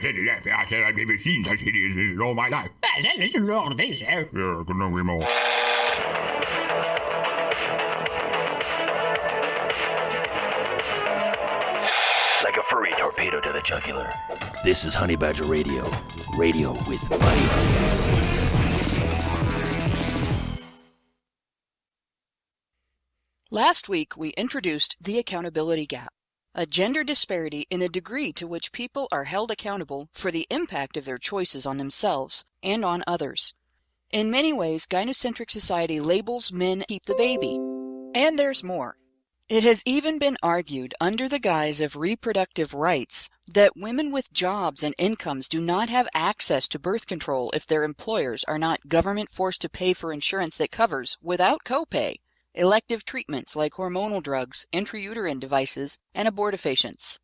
said it after I said I've never seen such hideousness in all my life. I said listen to all this, sir. Yeah, couldn't agree more. Like a furry torpedo to the jugular. This is Honey Badger Radio. Radio with bite. Last week, we introduced the accountability gap, a gender disparity in the degree to which people are held accountable for the impact of their choices on themselves and on others. In many ways, gynocentric society labels men keep the baby. And there's more. It has even been argued under the guise of reproductive rights that women with jobs and incomes do not have access to birth control if their employers are not government forced to pay for insurance that covers, without copay, elective treatments like hormonal drugs, intrauterine devices, and abortifacients.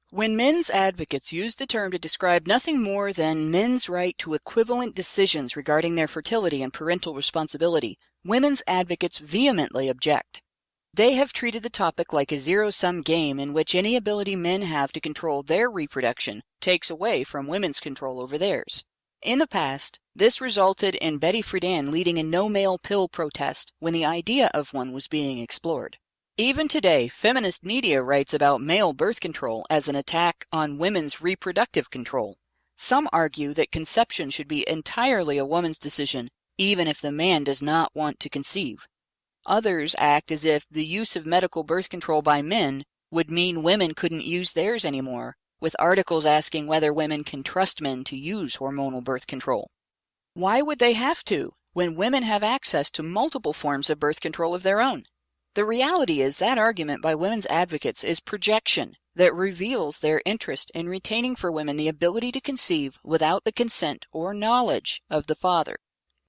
When men's advocates use the term to describe nothing more than men's right to equivalent decisions regarding their fertility and parental responsibility, women's advocates vehemently object. They have treated the topic like a zero-sum game in which any ability men have to control their reproduction takes away from women's control over theirs. In the past, this resulted in Betty Friedan leading a no-male pill protest when the idea of one was being explored. Even today, feminist media writes about male birth control as an attack on women's reproductive control. Some argue that conception should be entirely a woman's decision, even if the man does not want to conceive. Others act as if the use of medical birth control by men would mean women couldn't use theirs anymore, with articles asking whether women can trust men to use hormonal birth control. Why would they have to, when women have access to multiple forms of birth control of their own? The reality is that argument by women's advocates is projection that reveals their interest in retaining for women the ability to conceive without the consent or knowledge of the father.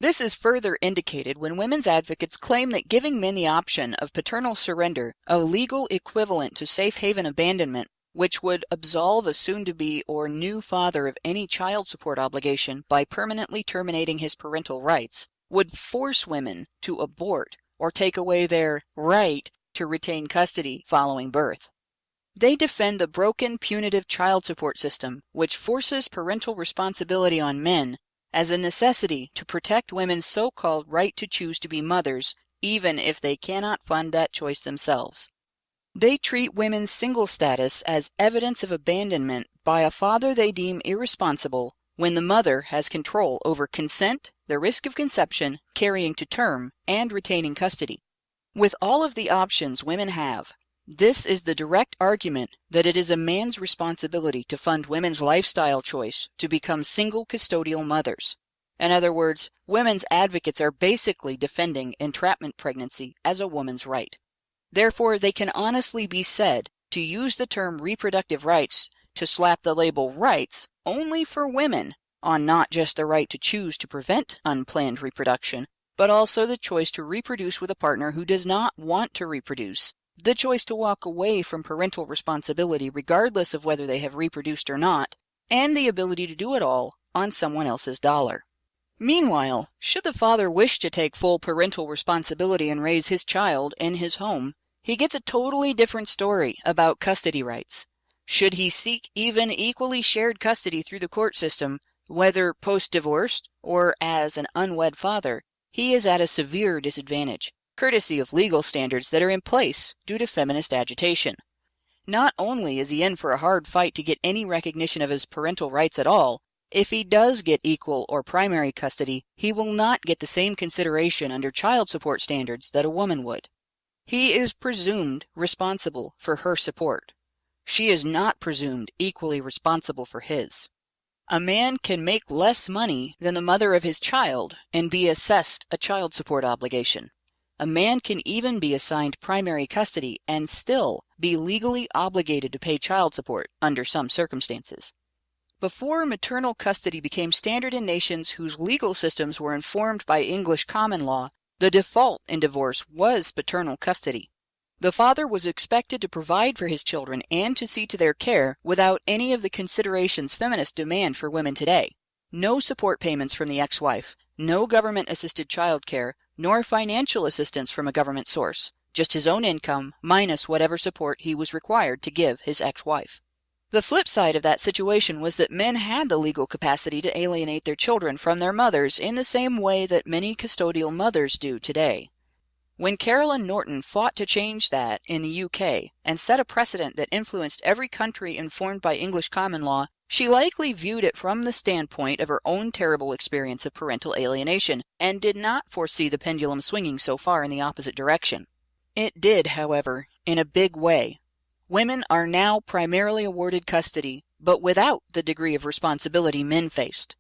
This is further indicated when women's advocates claim that giving men the option of paternal surrender, a legal equivalent to safe haven abandonment, which would absolve a soon-to-be or new father of any child support obligation by permanently terminating his parental rights, would force women to abort or take away their right to retain custody following birth. They defend the broken punitive child support system, which forces parental responsibility on men as a necessity to protect women's so-called right to choose to be mothers, even if they cannot fund that choice themselves. They treat women's single status as evidence of abandonment by a father they deem irresponsible when the mother has control over consent, the risk of conception, carrying to term, and retaining custody. With all of the options women have, this is the direct argument that it is a man's responsibility to fund women's lifestyle choice to become single custodial mothers. In other words, women's advocates are basically defending entrapment pregnancy as a woman's right. Therefore, they can honestly be said to use the term reproductive rights to slap the label rights only for women on not just the right to choose to prevent unplanned reproduction, but also the choice to reproduce with a partner who does not want to reproduce, the choice to walk away from parental responsibility regardless of whether they have reproduced or not, and the ability to do it all on someone else's dollar. Meanwhile, should the father wish to take full parental responsibility and raise his child in his home, he gets a totally different story about custody rights. Should he seek even equally shared custody through the court system, whether post-divorced or as an unwed father, he is at a severe disadvantage, courtesy of legal standards that are in place due to feminist agitation. Not only is he in for a hard fight to get any recognition of his parental rights at all, if he does get equal or primary custody, he will not get the same consideration under child support standards that a woman would. He is presumed responsible for her support. She is not presumed equally responsible for his. A man can make less money than the mother of his child and be assessed a child support obligation. A man can even be assigned primary custody and still be legally obligated to pay child support under some circumstances. Before maternal custody became standard in nations whose legal systems were informed by English common law, the default in divorce was paternal custody. The father was expected to provide for his children and to see to their care without any of the considerations feminists demand for women today. No support payments from the ex-wife, no government-assisted child care, nor financial assistance from a government source, just his own income minus whatever support he was required to give his ex-wife. The flip side of that situation was that men had the legal capacity to alienate their children from their mothers in the same way that many custodial mothers do today. When Carolyn Norton fought to change that in the UK and set a precedent that influenced every country informed by English common law, she likely viewed it from the standpoint of her own terrible experience of parental alienation and did not foresee the pendulum swinging so far in the opposite direction. It did, however, in a big way. Women are now primarily awarded custody, but without the degree of responsibility men faced.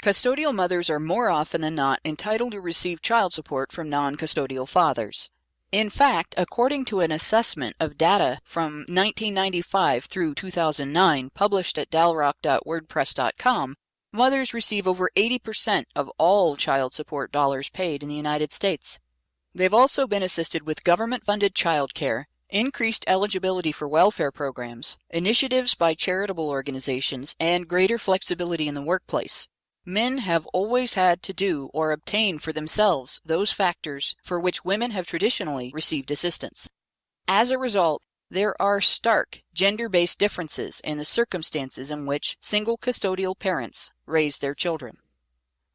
Custodial mothers are more often than not entitled to receive child support from non-custodial fathers. In fact, according to an assessment of data from 1995 through 2009 published at dalrock.wordpress.com, mothers receive over 80% of all child support dollars paid in the United States. They've also been assisted with government-funded child care, increased eligibility for welfare programs, initiatives by charitable organizations, and greater flexibility in the workplace. Men have always had to do or obtain for themselves those factors for which women have traditionally received assistance. As a result, there are stark gender-based differences in the circumstances in which single custodial parents raise their children.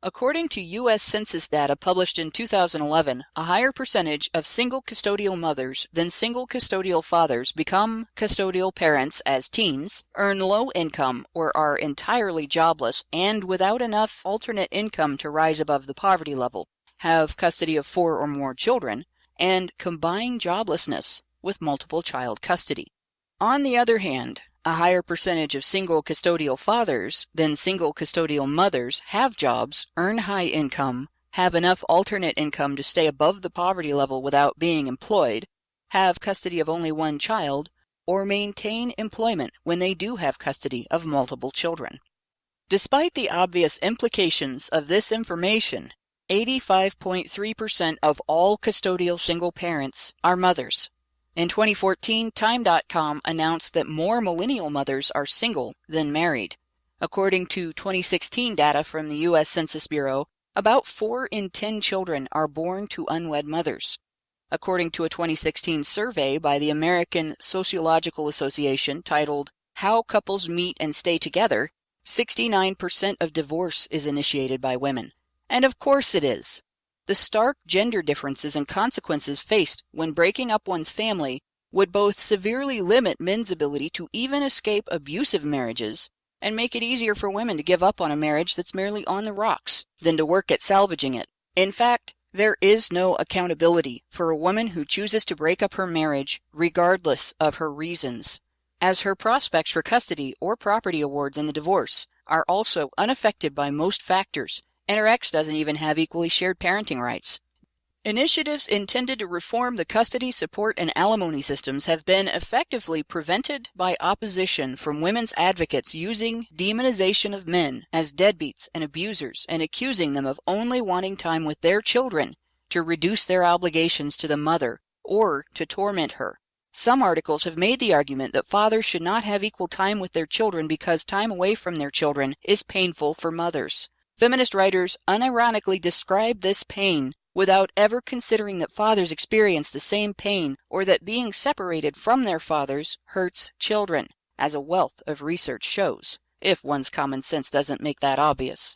According to U.S. Census data published in 2011, a higher percentage of single custodial mothers than single custodial fathers become custodial parents as teens, earn low income or are entirely jobless and without enough alternate income to rise above the poverty level, have custody of 4 or more children, and combine joblessness with multiple child custody. On the other hand, a higher percentage of single custodial fathers than single custodial mothers have jobs, earn high income, have enough alternate income to stay above the poverty level without being employed, have custody of only one child, or maintain employment when they do have custody of multiple children. Despite the obvious implications of this information, 85.3% of all custodial single parents are mothers. In 2014, Time.com announced that more millennial mothers are single than married. According to 2016 data from the U.S. Census Bureau, about 4 in 10 children are born to unwed mothers. According to a 2016 survey by the American Sociological Association titled How Couples Meet and Stay Together, 69% of divorce is initiated by women. And of course it is. The stark gender differences and consequences faced when breaking up one's family would both severely limit men's ability to even escape abusive marriages and make it easier for women to give up on a marriage that's merely on the rocks than to work at salvaging it. In fact, there is no accountability for a woman who chooses to break up her marriage regardless of her reasons, as her prospects for custody or property awards in the divorce are also unaffected by most factors, and her ex doesn't even have equally shared parenting rights. Initiatives intended to reform the custody, support, and alimony systems have been effectively prevented by opposition from women's advocates using demonization of men as deadbeats and abusers and accusing them of only wanting time with their children to reduce their obligations to the mother or to torment her. Some articles have made the argument that fathers should not have equal time with their children because time away from their children is painful for mothers. Feminist writers unironically describe this pain without ever considering that fathers experience the same pain or that being separated from their fathers hurts children, as a wealth of research shows, if one's common sense doesn't make that obvious.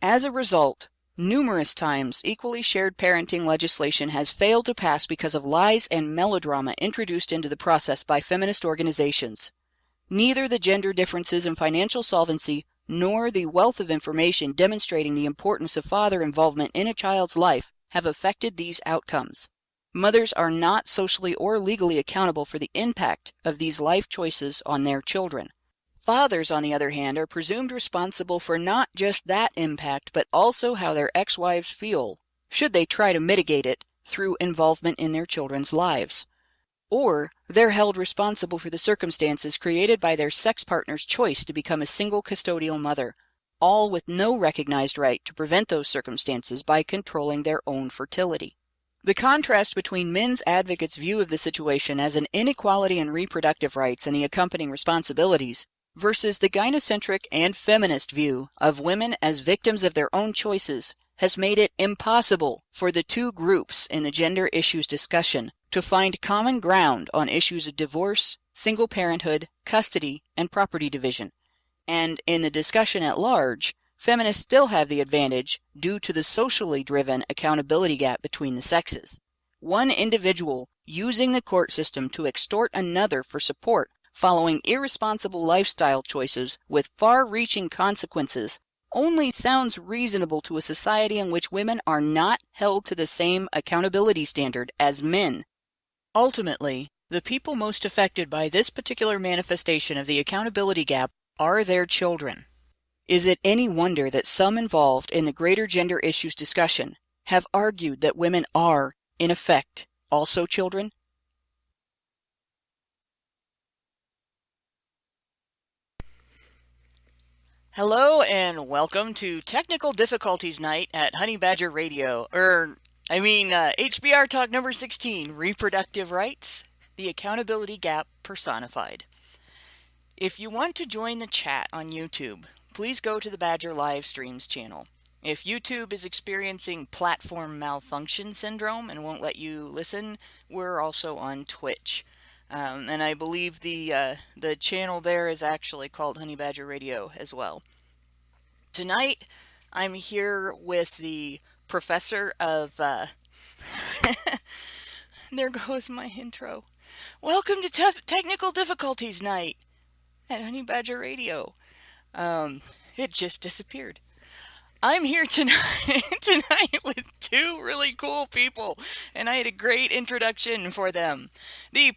As a result, numerous times equally shared parenting legislation has failed to pass because of lies and melodrama introduced into the process by feminist organizations. Neither the gender differences in financial solvency nor the wealth of information demonstrating the importance of father involvement in a child's life have affected these outcomes. Mothers are not socially or legally accountable for the impact of these life choices on their children. Fathers, on the other hand, are presumed responsible for not just that impact, but also how their ex-wives feel, should they try to mitigate it through involvement in their children's lives. Or they're held responsible for the circumstances created by their sex partner's choice to become a single custodial mother, all with no recognized right to prevent those circumstances by controlling their own fertility. The contrast between men's advocates' view of the situation as an inequality in reproductive rights and the accompanying responsibilities versus the gynocentric and feminist view of women as victims of their own choices has made it impossible for the two groups in the gender issues discussion to find common ground on issues of divorce single parenthood, custody, and property division. And in the discussion at large, feminists still have the advantage due to the socially driven accountability gap between the sexes. One individual using the court system to extort another for support following irresponsible lifestyle choices with far-reaching consequences only sounds reasonable to a society in which women are not held to the same accountability standard as men. Ultimately, the people most affected by this particular manifestation of the accountability gap are their children. Is it any wonder that some involved in the greater gender issues discussion have argued that women are, in effect, also children? Hello and welcome to Technical Difficulties Night at Honey Badger Radio, HBR Talk number 16, Reproductive Rights, the Accountability Gap Personified. If you want to join the chat on YouTube, please go to the Badger Live Streams channel. If YouTube is experiencing platform malfunction syndrome and won't let you listen, we're also on Twitch. And I believe the channel there is actually called Honey Badger Radio as well. Tonight, I'm here with the professor of... There goes my intro. Welcome to Technical Difficulties Night at Honey Badger Radio. It just disappeared. I'm here tonight with two really cool people, and I had a great introduction for them. Yay!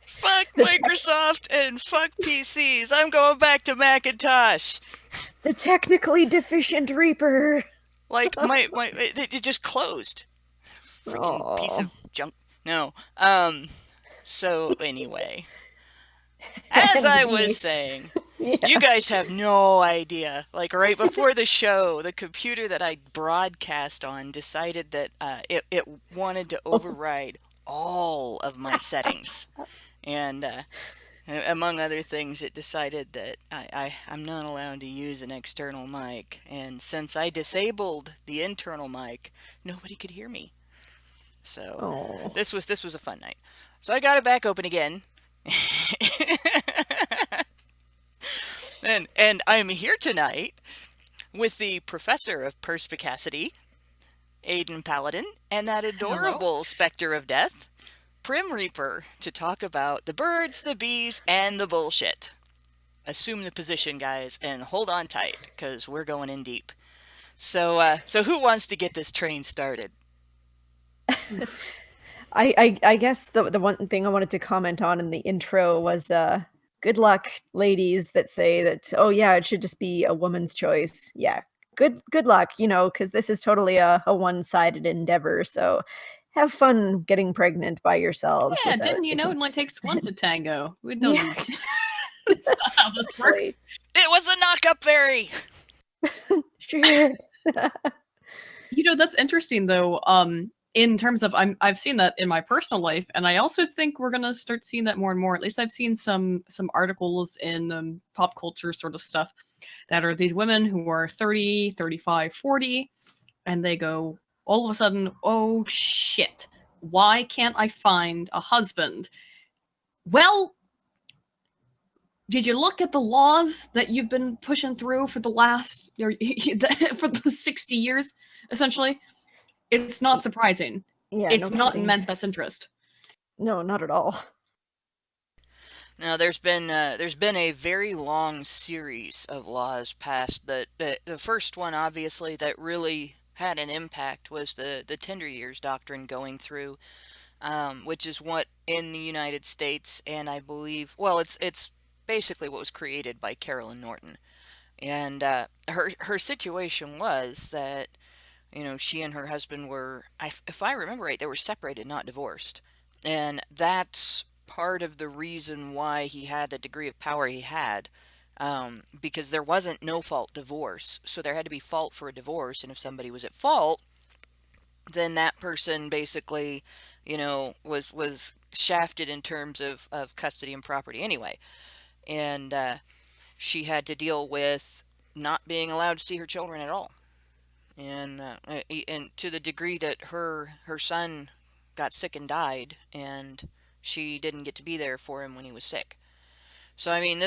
Fuck Microsoft and fuck PCs. I'm going back to Macintosh. The technically deficient Reaper. Like it just closed. Freaking piece of junk. No. So anyway, as I was saying, you guys have no idea. Like right before the show, the computer that I broadcast on decided that it wanted to override all of my settings, and among other things, it decided that I'm not allowed to use an external mic, and since I disabled the internal mic, nobody could hear me. So this was a fun night. So I got it back open again. and I'm here tonight with the professor of perspicacity, Aiden Paladin, and that adorable specter of death, Prim Reaper, to talk about the birds, the bees, and the bullshit. Assume the position, guys, and hold on tight, because we're going in deep. So who wants to get this train started? I guess the one thing I wanted to comment on in the intro was good luck, ladies that say that, oh yeah, it should just be a woman's choice. Yeah, good luck, because this is totally a one-sided endeavor. So have fun getting pregnant by yourselves. Yeah, didn't you know it only takes one to tango? We don't need to. That's not how this works. It was a knock-up fairy! Shit. That's interesting though. In terms of, I've seen that in my personal life, and I also think we're gonna start seeing that more and more. At least I've seen some articles in pop culture sort of stuff that are these women who are 30, 35, 40, and they go all of a sudden, oh shit, why can't I find a husband? Well, did you look at the laws that you've been pushing through for the last, for the 60 years, essentially? It's not surprising. Yeah, it's not in men's best interest. No, not at all. Now, there's been a very long series of laws passed. The first one, obviously, that really had an impact was the tender years doctrine going through, which is what in the United States, and I believe, well, it's basically what was created by Carolyn Norton, and her situation was that, she and her husband were, if I remember right, they were separated, not divorced, and that's part of the reason why he had the degree of power he had. Because there wasn't no-fault divorce, so there had to be fault for a divorce, and if somebody was at fault, then that person basically, was shafted in terms of custody and property anyway. And she had to deal with not being allowed to see her children at all. and to the degree that her son got sick and died, and she didn't get to be there for him when he was sick. So I mean,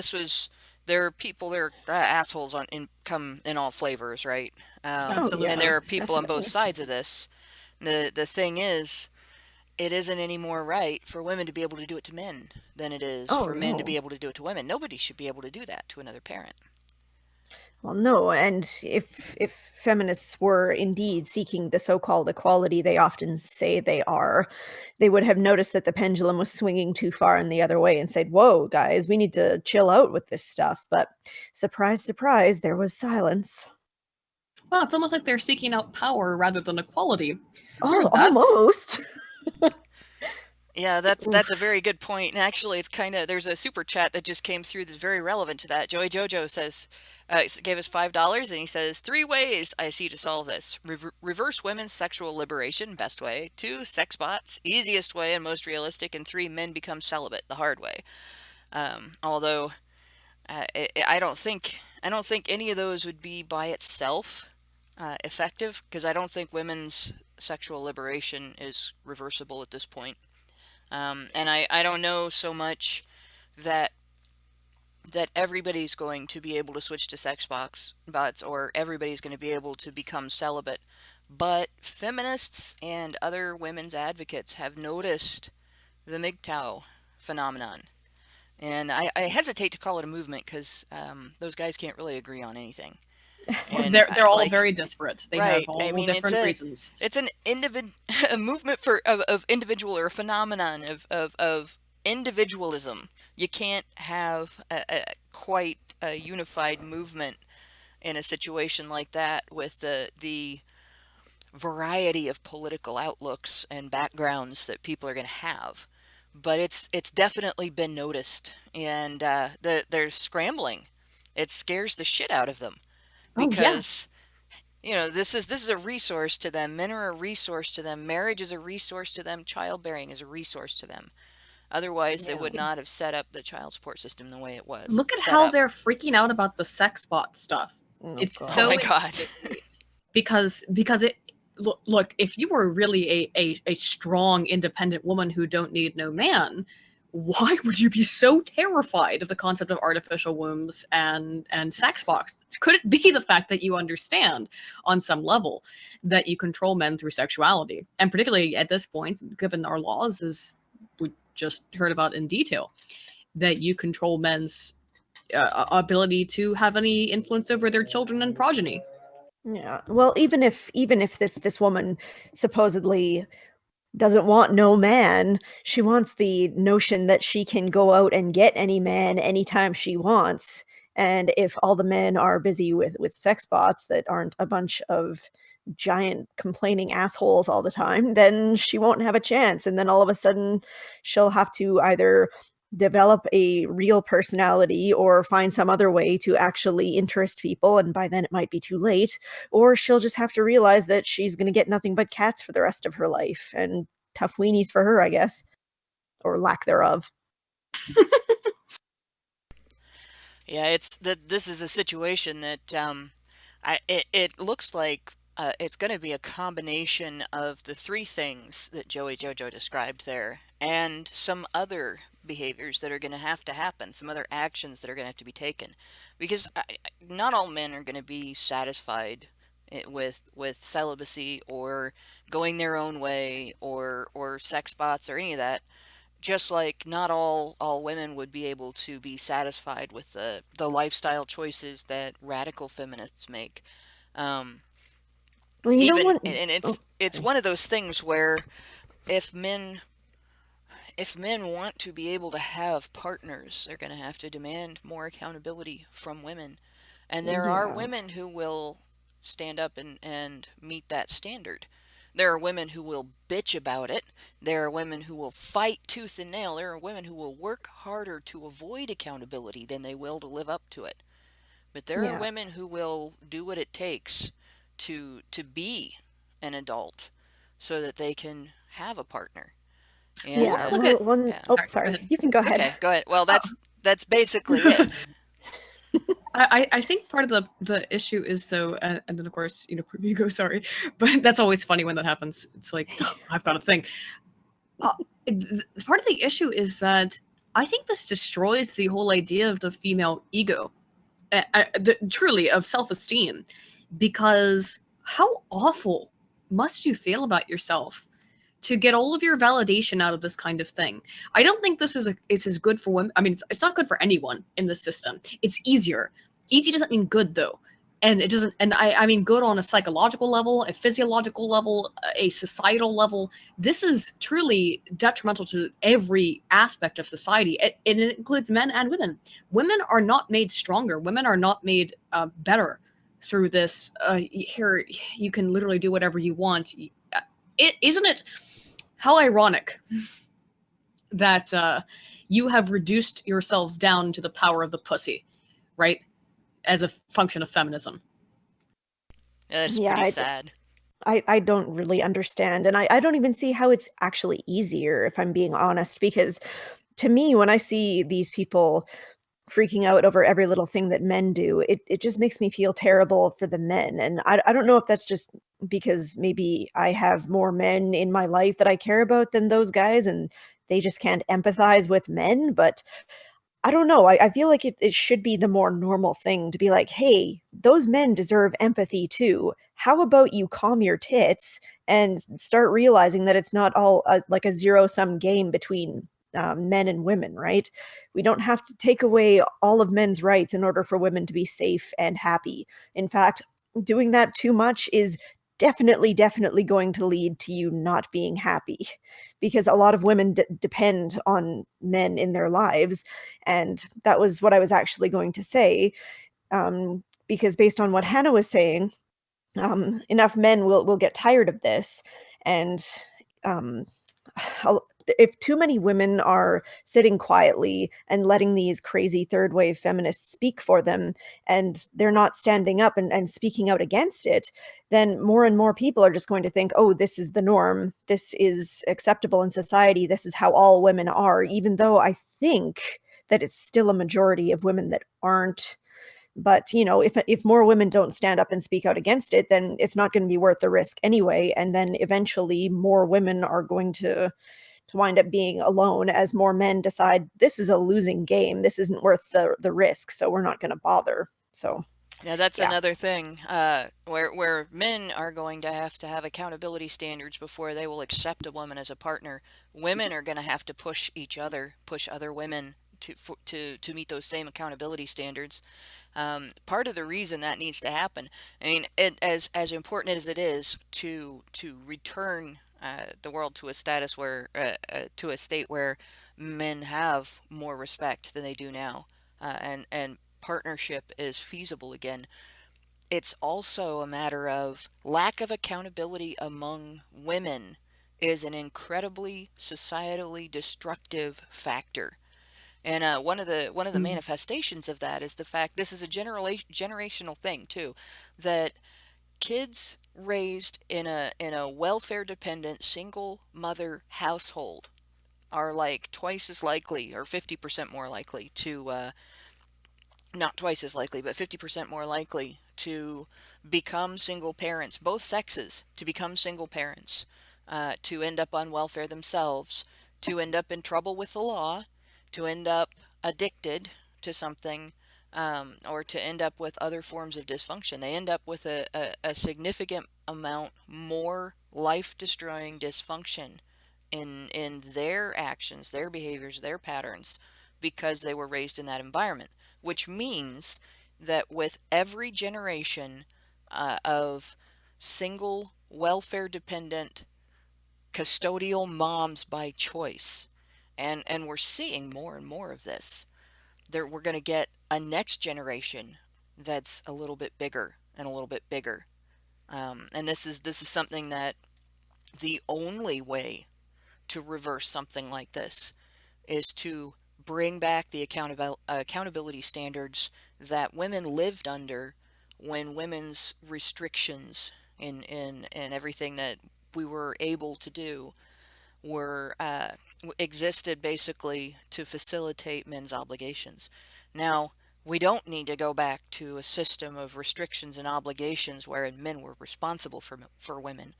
there are assholes come in all flavors, right? Absolutely. And there are people on definitely. both sides of this. The thing is, it isn't any more right for women to be able to do it to men than it is Oh, for men to no. be able to do it to women. Nobody should be able to do that to another parent. Well, no, and if feminists were indeed seeking the so-called equality they often say they are, they would have noticed that the pendulum was swinging too far in the other way and said, "Whoa, guys, we need to chill out with this stuff." But surprise, surprise, there was silence. Well, it's almost like they're seeking out power rather than equality. Oh, Heard that? almost. Yeah, that's a very good point. And actually, it's kind of there's a super chat that just came through that's very relevant to that. Joey Jojo says, gave us $5, and he says 3 ways I see to solve this: reverse women's sexual liberation, best way; 2, sex bots, easiest way and most realistic; and 3, men become celibate, the hard way. Although I don't think any of those would be by itself effective, because I don't think women's sexual liberation is reversible at this point. And I don't know so much that everybody's going to be able to switch to sex bots, or everybody's going to be able to become celibate. But feminists and other women's advocates have noticed the MGTOW phenomenon. And I hesitate to call it a movement, because those guys can't really agree on anything. And They're all very disparate. They right. have all I mean, different reasons. It's a movement of individual, or a phenomenon of individualism. You can't have quite a unified movement in a situation like that, with the variety of political outlooks and backgrounds that people are going to have. But it's definitely been noticed, and they're scrambling. It scares the shit out of them, because this is a resource to them. Men are a resource to them. Marriage is a resource to them. Childbearing is a resource to them. Otherwise, they would not have set up the child support system the way it was. Look at how they're freaking out about the sex bot stuff. Oh, It's God. so Oh my God. because it look, if you were really a strong, independent woman who don't need no man, why would you be so terrified of the concept of artificial wombs and sex bots? Could it be the fact that you understand on some level that you control men through sexuality? And particularly at this point, given our laws, as we just heard about in detail, that you control men's ability to have any influence over their children and progeny. Yeah. Well, even if this woman supposedly doesn't want no man, she wants the notion that she can go out and get any man anytime she wants. And if all the men are busy with sex bots that aren't a bunch of giant complaining assholes all the time, then she won't have a chance. And then all of a sudden she'll have to either develop a real personality or find some other way to actually interest people, and by then it might be too late, or she'll just have to realize that she's going to get nothing but cats for the rest of her life, and tough weenies for her, I guess, or lack thereof. Yeah, this is a situation that it looks like it's going to be a combination of the 3 things that Joey Jojo described there, and some other behaviors that are going to have to happen, some other actions that are going to have to be taken, because not all men are going to be satisfied with celibacy, or going their own way, or sex bots, or any of that. Just like not all women would be able to be satisfied with the lifestyle choices that radical feminists make. Well, you know what? And it's one of those things where if men want to be able to have partners, they're going to have to demand more accountability from women. And there are women who will stand up and meet that standard. There are women who will bitch about it. There are women who will fight tooth and nail. There are women who will work harder to avoid accountability than they will to live up to it. But there are women who will do what it takes to be an adult, so that they can have a partner. And let's look at sorry. You can go ahead. Okay, go ahead. Well, that's basically it. I think part of the issue is though, and then of course, you go sorry, but that's always funny when that happens. It's like, oh, I've got a thing. Part of the issue is that I think this destroys the whole idea of the female ego, truly of self-esteem, because how awful must you feel about yourself to get all of your validation out of this kind of thing? I don't think it's as good for women. I mean, it's not good for anyone in the system. It's easier. Easy doesn't mean good though. And it doesn't, and I mean good on a psychological level, a physiological level, a societal level. This is truly detrimental to every aspect of society. It includes men and women. Women are not made stronger. Women are not made better through this. Here, you can literally do whatever you want. Isn't it? How ironic that you have reduced yourselves down to the power of the pussy, right? As a function of feminism. That's pretty sad. I don't really understand. And I don't even see how it's actually easier, if I'm being honest, because to me, when I see these people freaking out over every little thing that men do, it just makes me feel terrible for the men. And I don't know if that's just because maybe I have more men in my life that I care about than those guys, and they just can't empathize with men, but I don't know. I feel like it should be the more normal thing to be like, hey, those men deserve empathy too. How about you calm your tits and start realizing that it's not all like a zero-sum game between men and women, right? We don't have to take away all of men's rights in order for women to be safe and happy. In fact, doing that too much is definitely going to lead to you not being happy, because a lot of women depend on men in their lives. And that was what I was actually going to say, because based on what Hannah was saying, enough men will get tired of this. And um, if too many women are sitting quietly and letting these crazy third wave feminists speak for them, and they're not standing up and speaking out against it, then more and more people are just going to think, oh, this is the norm. This is acceptable in society. This is how all women are, even though I think that it's still a majority of women that aren't. But, if more women don't stand up and speak out against it, then it's not going to be worth the risk anyway. And then eventually more women are going to wind up being alone as more men decide this is a losing game. This isn't worth the risk. So we're not going to bother. So yeah, that's another thing where men are going to have accountability standards before they will accept a woman as a partner. Women are going to have to push other women to meet those same accountability standards. Part of the reason that needs to happen, I mean, as important as it is to return the world to a status where to a state where men have more respect than they do now, and partnership is feasible again. It's also a matter of lack of accountability among women is an incredibly societally destructive factor. And one of the manifestations of that is the fact this is a generational thing too, that kids raised in a welfare dependent single mother household are like twice as likely, or 50% more likely to not twice as likely, but 50% more likely to become single parents, both sexes to become single parents, to end up on welfare themselves, to end up in trouble with the law, to end up addicted to something, or to end up with other forms of dysfunction. They end up with a significant amount more life-destroying dysfunction in their actions, their behaviors, their patterns, because they were raised in that environment, which means that with every generation of single welfare dependent custodial moms by choice, and we're seeing more and more of this, we're going to get a next generation that's a little bit bigger and a little bit bigger, and this is something that the only way to reverse something like this is to bring back the accountability standards that women lived under when women's restrictions in everything that we were able to do were existed basically to facilitate men's obligations. Now, We don't need to go back to a system of restrictions and obligations wherein men were responsible for women.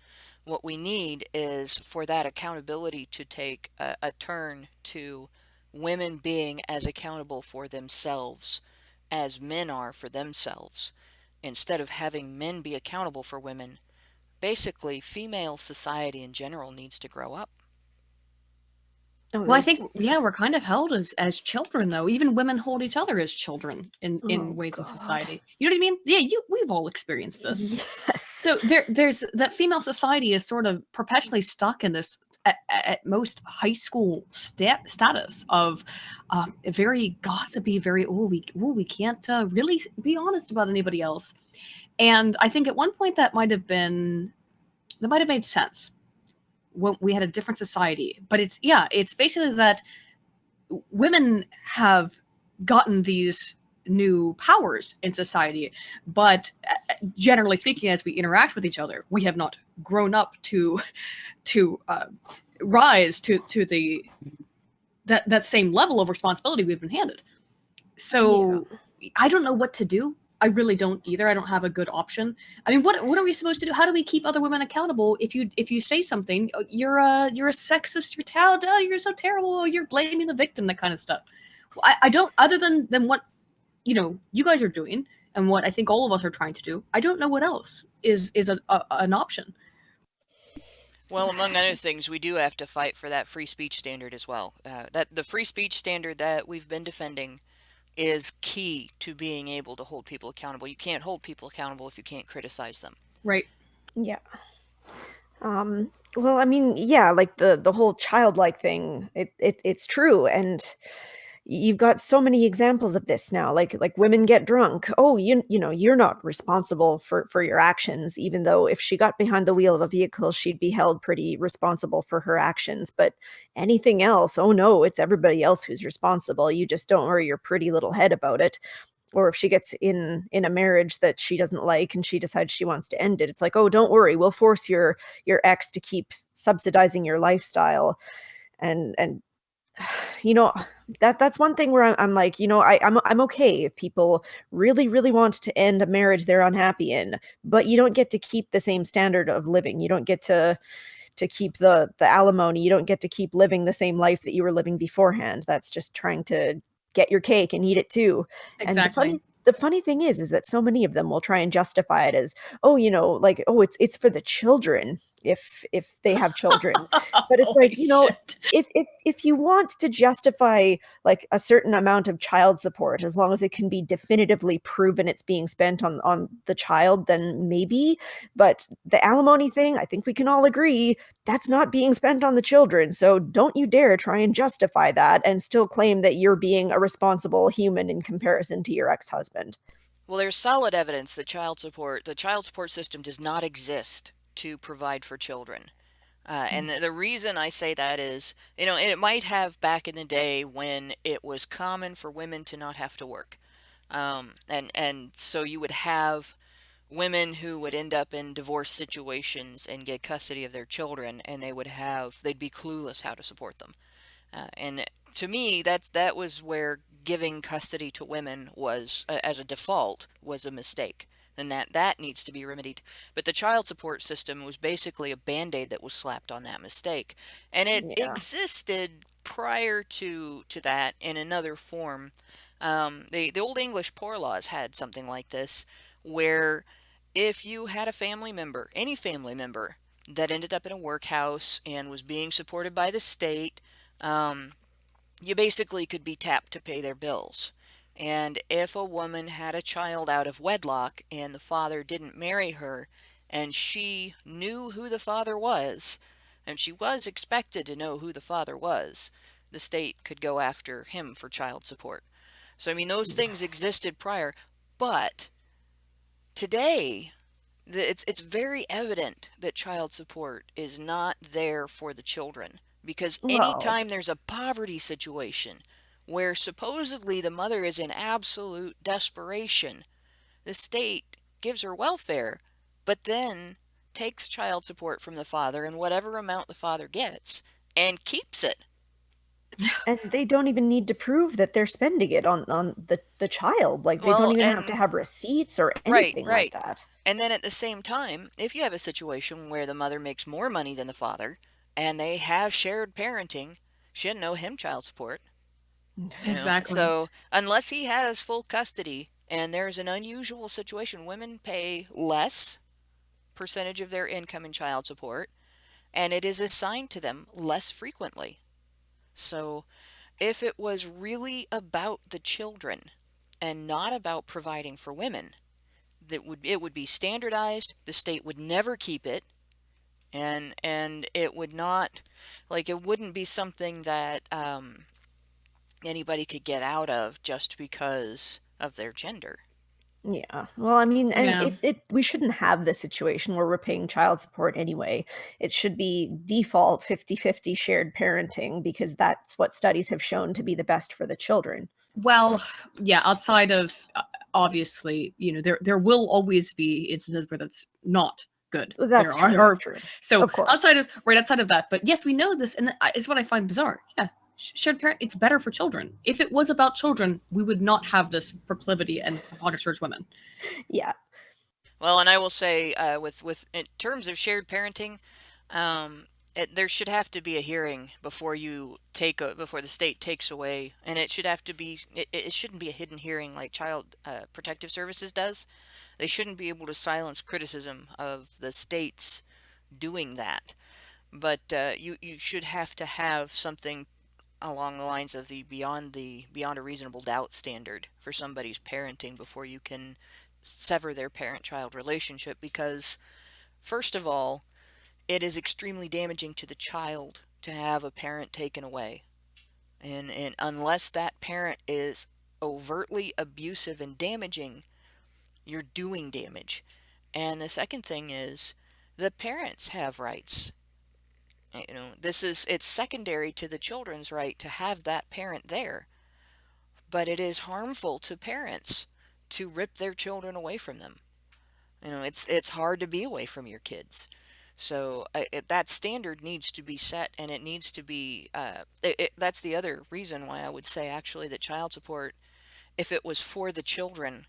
What we need is for that accountability to take a turn to women being as accountable for themselves as men are for themselves. Instead of having men be accountable for women, basically female society in general needs to grow up. Oh, Well, I there's think, yeah, we're kind of held as children, though. Even women hold each other as children in oh ways in god. society. You know what I mean? Yeah, we've all experienced this. Yes. So there's that female society is sort of perpetually stuck in this at most high school status of a very gossipy, very we can't really be honest about anybody else. And I think at one point that might have made sense when we had a different society. But it's basically that women have gotten these new powers in society, but generally speaking, as we interact with each other, we have not grown up to rise to the that same level of responsibility we've been handed. So I don't know what to do. I really don't either. I don't have a good option. I mean, what are we supposed to do? How do we keep other women accountable if you say something, you're a sexist, you're so terrible, you're blaming the victim, that kind of stuff. I don't, other than what you guys are doing and what I think all of us are trying to do. I don't know what else is an option. Well, among other things, we do have to fight for that free speech standard as well. That the free speech standard that we've been defending is key to being able to hold people accountable. You can't hold people accountable if you can't criticize them. Right. Yeah. Well, I mean, yeah, like the whole childlike thing, it's true, and you've got so many examples of this now. Like women get drunk. Oh, you know, you're not responsible for your actions, even though if she got behind the wheel of a vehicle, she'd be held pretty responsible for her actions. But anything else, oh no, it's everybody else who's responsible. You just don't worry your pretty little head about it. Or if she gets in a marriage that she doesn't like and she decides she wants to end it, it's like, oh, don't worry, we'll force your ex to keep subsidizing your lifestyle. And you know, that's one thing where I'm like, you know, I'm okay if people really really want to end a marriage they're unhappy in, but you don't get to keep the same standard of living. You don't get to keep the alimony. You don't get to keep living the same life that you were living beforehand. That's just trying to get your cake and eat it too. And Exactly. the funny thing is that so many of them will try and justify it as, oh, you know, like, oh, it's for the children if they have children. But it's Holy like, you know, shit. if you want to justify like a certain amount of child support, as long as it can be definitively proven it's being spent on the child, then maybe. But the alimony thing, I think we can all agree that's not being spent on the children. So don't you dare try and justify that and still claim that you're being a responsible human in comparison to your ex-husband. Well, there's solid evidence that the child support system does not exist to provide for children. And the reason I say that is, you know, it might have back in the day when it was common for women to not have to work. And so you would have women who would end up in divorce situations and get custody of their children, and they'd be clueless how to support them. And to me, that was where giving custody to women was, as a default, was a mistake, and that needs to be remedied. But the child support system was basically a band-aid that was slapped on that mistake, and it Yeah. existed prior to that in another form. The old English poor laws had something like this, where if you had a family member, any family member, that ended up in a workhouse and was being supported by the state, um, you basically could be tapped to pay their bills. And if a woman had a child out of wedlock and the father didn't marry her, and she knew who the father was, and she was expected to know who the father was, the state could go after him for child support. So, I mean, those things existed prior, but today, it's very evident that child support is not there for the children, because Well, anytime there's a poverty situation where supposedly the mother is in absolute desperation, the state gives her welfare, but then takes child support from the father and whatever amount the father gets and keeps it. And they don't even need to prove that they're spending it on the child. Like, they don't Well, even have to and have receipts or right, anything like right. that. And then at the same time, if you have a situation where the mother makes more money than the father and they have shared parenting, she doesn't owe him child support. Exactly. So unless he has full custody and there's an unusual situation, women pay less percentage of their income in child support and it is assigned to them less frequently. So if it was really about the children and not about providing for women, it would be standardized, the state would never keep it, and it would not, like, it wouldn't be something that anybody could get out of just because of their gender. Yeah. Well, I mean, and Yeah. we shouldn't have this situation where we're paying child support anyway. It should be default 50-50 shared parenting because that's what studies have shown to be the best for the children. Well, yeah, outside of obviously, there will always be instances where that's not good. That's true. That's true. So Of course. outside of that, but yes, we know this, and it's what I find bizarre. Yeah, shared parent, it's better for children. If it was about children, we would not have this proclivity and honor towards women. Yeah. Well, and I will say, with in terms of shared parenting, there should have to be a hearing before before the state takes away, and it should have to be. It shouldn't be a hidden hearing like Child Protective Services does. They shouldn't be able to silence criticism of the states doing that. But you should have to have something along the lines of the beyond a reasonable doubt standard for somebody's parenting before you can sever their parent-child relationship, because first of all, it is extremely damaging to the child to have a parent taken away. And unless that parent is overtly abusive and damaging, you're doing damage. And the second thing is the parents have rights. It's secondary to the children's right to have that parent there, but it is harmful to parents to rip their children away from them. It's hard to be away from your kids. So that standard needs to be set, and it needs to be. That's the other reason why I would say actually that child support, if it was for the children,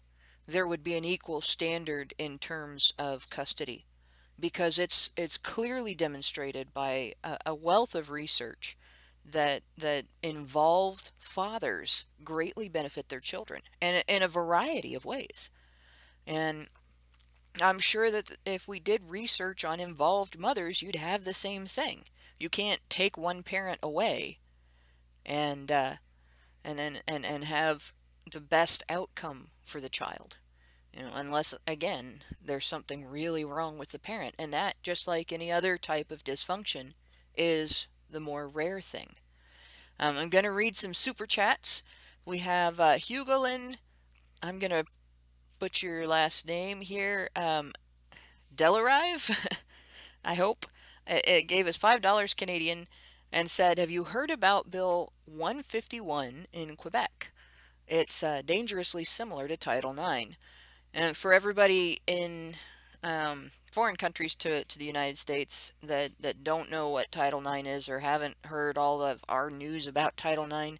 there would be an equal standard in terms of custody, because it's clearly demonstrated by a wealth of research that involved fathers greatly benefit their children, and in a variety of ways. And I'm sure that if we did research on involved mothers, you'd have the same thing. You can't take one parent away and and have the best outcome for the child. Unless again there's something really wrong with the parent, and that, just like any other type of dysfunction, is the more rare thing. I'm gonna read some super chats. We have Hugolin. I'm gonna butcher your last name here. Delarive, I hope. It gave us $5 Canadian and said, "Have you heard about Bill 151 in Quebec? It's dangerously similar to Title 9." And for everybody in foreign countries to the United States that don't know what Title 9 is or haven't heard all of our news about Title 9,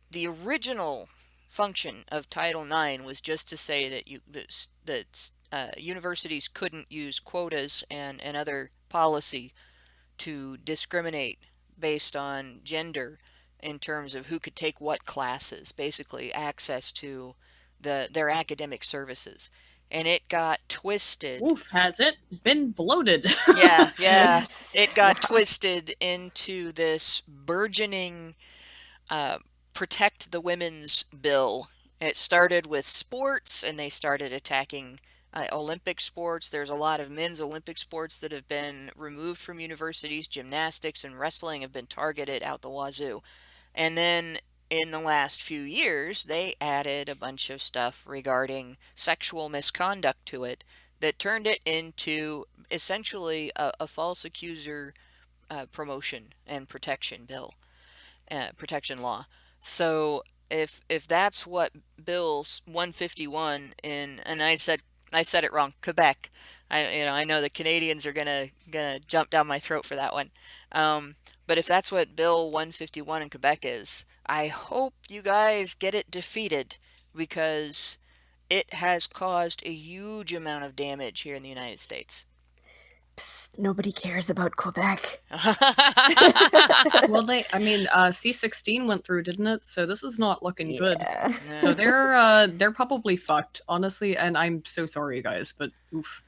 the original function of Title 9 was just to say that universities couldn't use quotas and other policy to discriminate based on gender in terms of who could take what classes, basically access to their academic services. And it got twisted. Oof, has it been bloated? Yeah, yeah. Yes. It got Wow. twisted into this burgeoning protect the women's bill. It started with sports, and they started attacking Olympic sports. There's a lot of men's Olympic sports that have been removed from universities. Gymnastics and wrestling have been targeted out the wazoo. And then in the last few years, they added a bunch of stuff regarding sexual misconduct to it that turned it into essentially a false accuser promotion and protection bill, protection law. So if that's what Bill's 151 and I said it wrong, Quebec. I know the Canadians are gonna jump down my throat for that one. But if that's what Bill 151 in Quebec is, I hope you guys get it defeated, because it has caused a huge amount of damage here in the United States. Psst, nobody cares about Quebec. Well, C-16 went through, didn't it? So this is not looking good. Yeah. So they're probably fucked, honestly, and I'm so sorry, guys, but oof.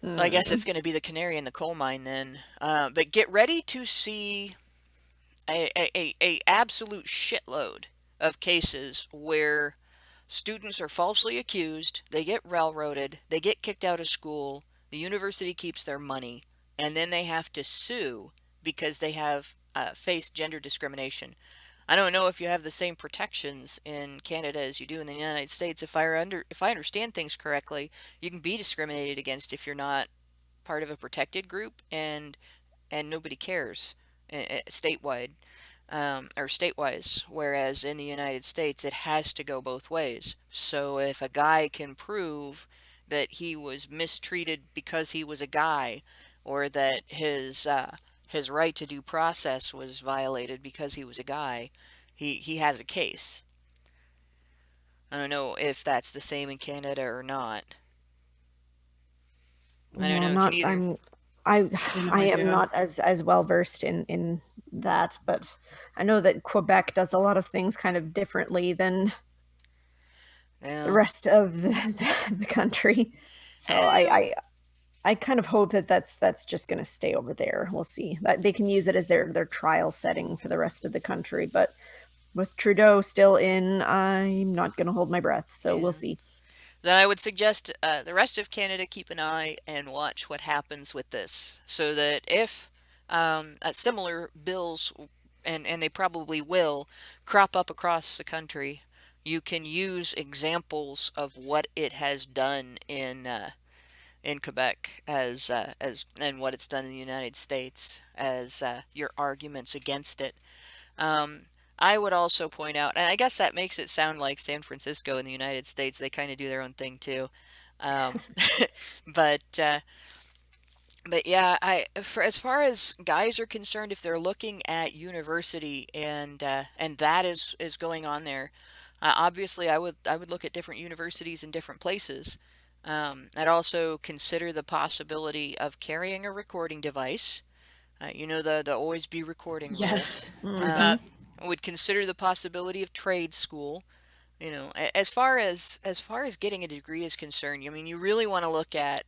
Well, I guess it's going to be the canary in the coal mine then. But get ready to see a absolute shitload of cases where students are falsely accused, they get railroaded, they get kicked out of school, the university keeps their money, and then they have to sue because they have faced gender discrimination. I don't know if you have the same protections in Canada as you do in the United States. If I understand things correctly, you can be discriminated against if you're not part of a protected group, and nobody cares statewide, or statewise, whereas in the United States it has to go both ways. So if a guy can prove that he was mistreated because he was a guy, or that his right to due process was violated because he was a guy, he has a case. I don't know if that's the same in Canada or not. I don't know. I am not as well versed in that, but I know that Quebec does a lot of things kind of differently than the rest of the country. So I kind of hope that that's just going to stay over there. We'll see. That they can use it as their trial setting for the rest of the country, but with Trudeau still in, I'm not going to hold my breath. So we'll see. Then I would suggest the rest of Canada keep an eye and watch what happens with this, so that if similar bills, and they probably will, crop up across the country, you can use examples of what it has done in Quebec as and what it's done in the United States as your arguments against it. I would also point out, and I guess that makes it sound like San Francisco in the United States, they kind of do their own thing too. But yeah, as far as guys are concerned, if they're looking at university and that is going on there, obviously I would look at different universities in different places. I'd also consider the possibility of carrying a recording device. The always be recording rule. Yes. I would consider the possibility of trade school. As far as getting a degree is concerned, you really want to look at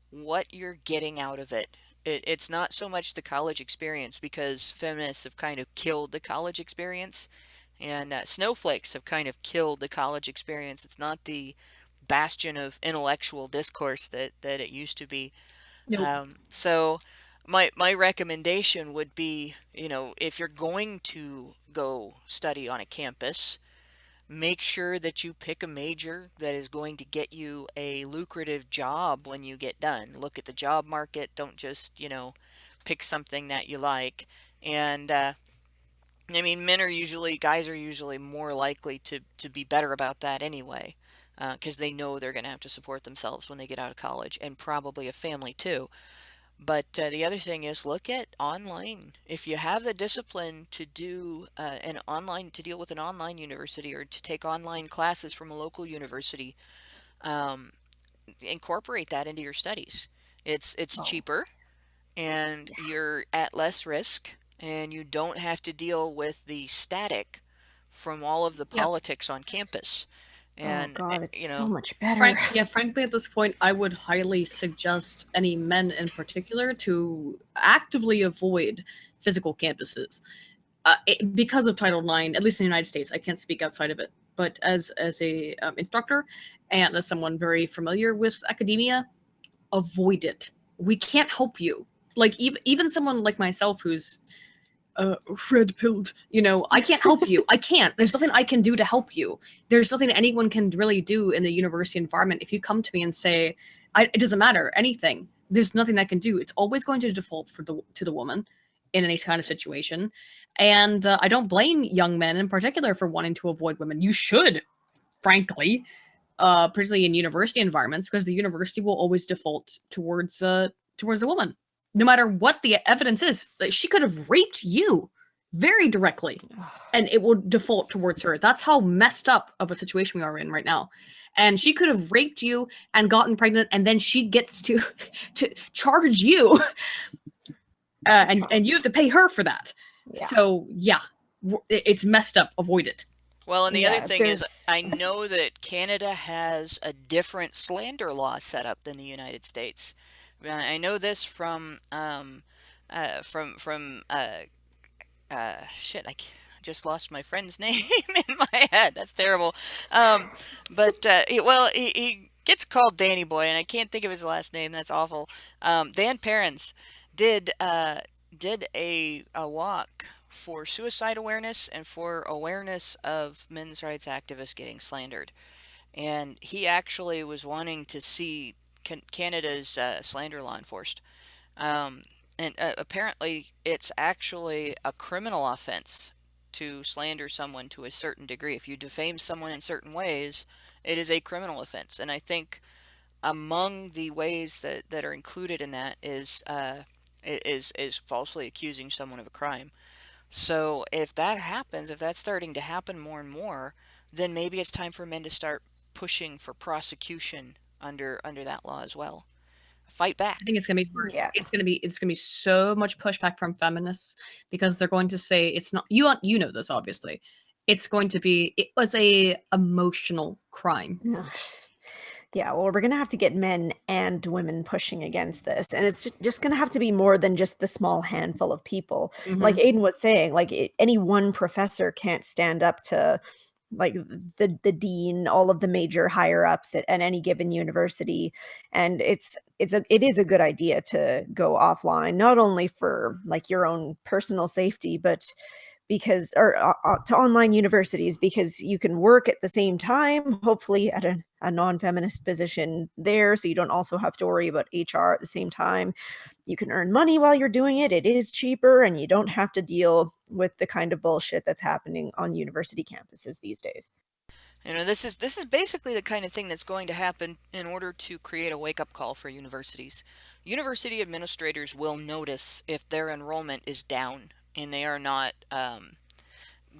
what you're getting out of it. It's not so much the college experience, because feminists have kind of killed the college experience, and snowflakes have kind of killed the college experience. It's not the bastion of intellectual discourse that it used to be. Nope. So my recommendation would be, if you're going to go study on a campus, make sure that you pick a major that is going to get you a lucrative job when you get done. Look at the job market. Don't just, pick something that you like. And guys are usually more likely to be better about that anyway, because they know they're going to have to support themselves when they get out of college, and probably a family too. But the other thing is, look at online. If you have the discipline to do to deal with an online university, or to take online classes from a local university, incorporate that into your studies. It's cheaper, and you're at less risk, and you don't have to deal with the static from all of the politics on campus. And, God, it's so much better. Frankly, at this point, I would highly suggest any men in particular to actively avoid physical campuses because of Title IX, at least in the United States. I can't speak outside of it. But as a instructor and as someone very familiar with academia, avoid it. We can't help you. Like, even someone like myself who's red-pilled, I can't help you. I can't. There's nothing I can do to help you. There's nothing anyone can really do in the university environment. If you come to me and say, it doesn't matter, anything, there's nothing I can do. It's always going to default to the woman in any kind of situation. And I don't blame young men in particular for wanting to avoid women. You should, frankly, particularly in university environments, because the university will always default towards the woman. No matter what the evidence is. Like, she could have raped you. very directly, and it will default towards her. That's how messed up of a situation we are in right now. And she could have raped you and gotten pregnant, and then she gets to charge you, and you have to pay her for that. Yeah. So yeah, it's messed up. Avoid it. Well, and the other thing is, there's- I know that Canada has a different slander law set up than the United States. I know this from shit. I just lost my friend's name in my head. That's terrible. But he gets called Danny Boy, and I can't think of his last name. That's awful. Dan Perrins did a walk for suicide awareness and for awareness of men's rights activists getting slandered. And he actually was wanting to see Canada's slander law enforced. And apparently it's actually a criminal offense to slander someone to a certain degree. If you defame someone in certain ways, it is a criminal offense. And I think among the ways that are included in that is falsely accusing someone of a crime. So if that happens, if that's starting to happen more and more, then maybe it's time for men to start pushing for prosecution under that law as well. Fight back. I think it's gonna be hard. Yeah. It's gonna be so much pushback from feminists because they're going to say it's not you know this obviously. It's going to be it was a emotional crime. Yeah, well, we're going to have to get men and women pushing against this. And it's just going to have to be more than just the small handful of people. Like Aiden was saying, like any one professor can't stand up to like the dean, all of the major higher ups at any given university. And it is a good idea to go offline, not only for like your own personal safety, but because to online universities, because you can work at the same time, hopefully at a non-feminist position there, so you don't also have to worry about HR at the same time. You can earn money while you're doing it. It is cheaper, and you don't have to deal with the kind of bullshit that's happening on university campuses these days. You know, this is basically the kind of thing that's going to happen in order to create a wake-up call for universities. University administrators will notice if their enrollment is down and they are not,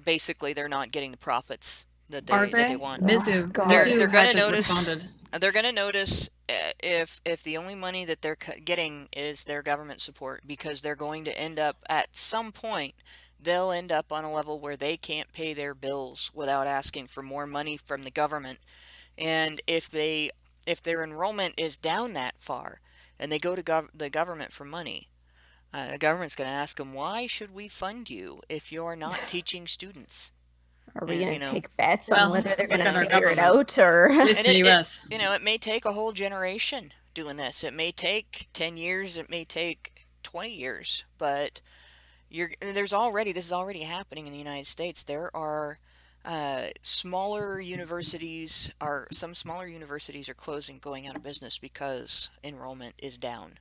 basically they're not getting the profits that they want. Mizu, God. They're Mizu going to hasn't notice. responded. They're going to notice if the only money that they're getting is their government support, because they're going to end up at some point. They'll end up on a level where they can't pay their bills without asking for more money from the government. And if their enrollment is down that far and they go to the government for money, the government's going to ask them, why should we fund you if you're not teaching students? Are we going you to know, take bets well, on whether they're going look to at our figure it government. out, or At least in the US. It may take a whole generation doing this. It may take 10 years. It may take 20 years. But this is already happening in the United States. There are smaller universities some smaller universities are closing, going out of business because enrollment is down.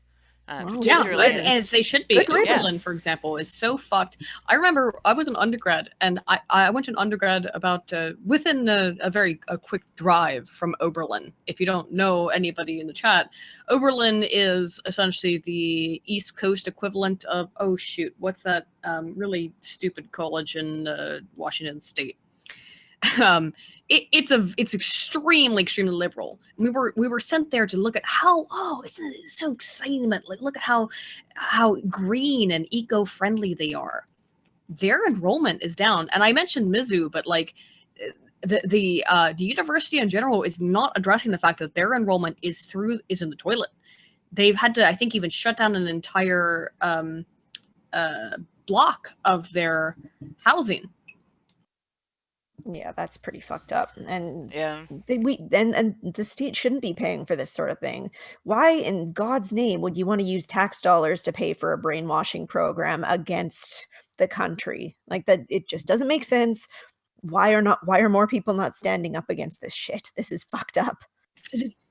Yeah, Particularly as they should be. Good Oberlin, riddance. for example, is so fucked. I remember I was an undergrad, and I went to an undergrad about within a very quick drive from Oberlin. If you don't know anybody in the chat, Oberlin is essentially the East Coast equivalent of, oh shoot, what's that really stupid college in Washington State? It's extremely liberal. We were sent there to look at how, isn't it so exciting? Like, look at how green and eco-friendly they are. Their enrollment is down, and I mentioned Mizu, but like the university in general is not addressing the fact that their enrollment is in the toilet. They've had to, I think, even shut down an entire block of their housing. yeah, that's pretty fucked up. And Yeah. and the state shouldn't be paying for this sort of thing. Why in God's name would you want to use tax dollars to pay for a brainwashing program against the country? Like, that, it just doesn't make sense. Why are more people not standing up against this shit? This is fucked up.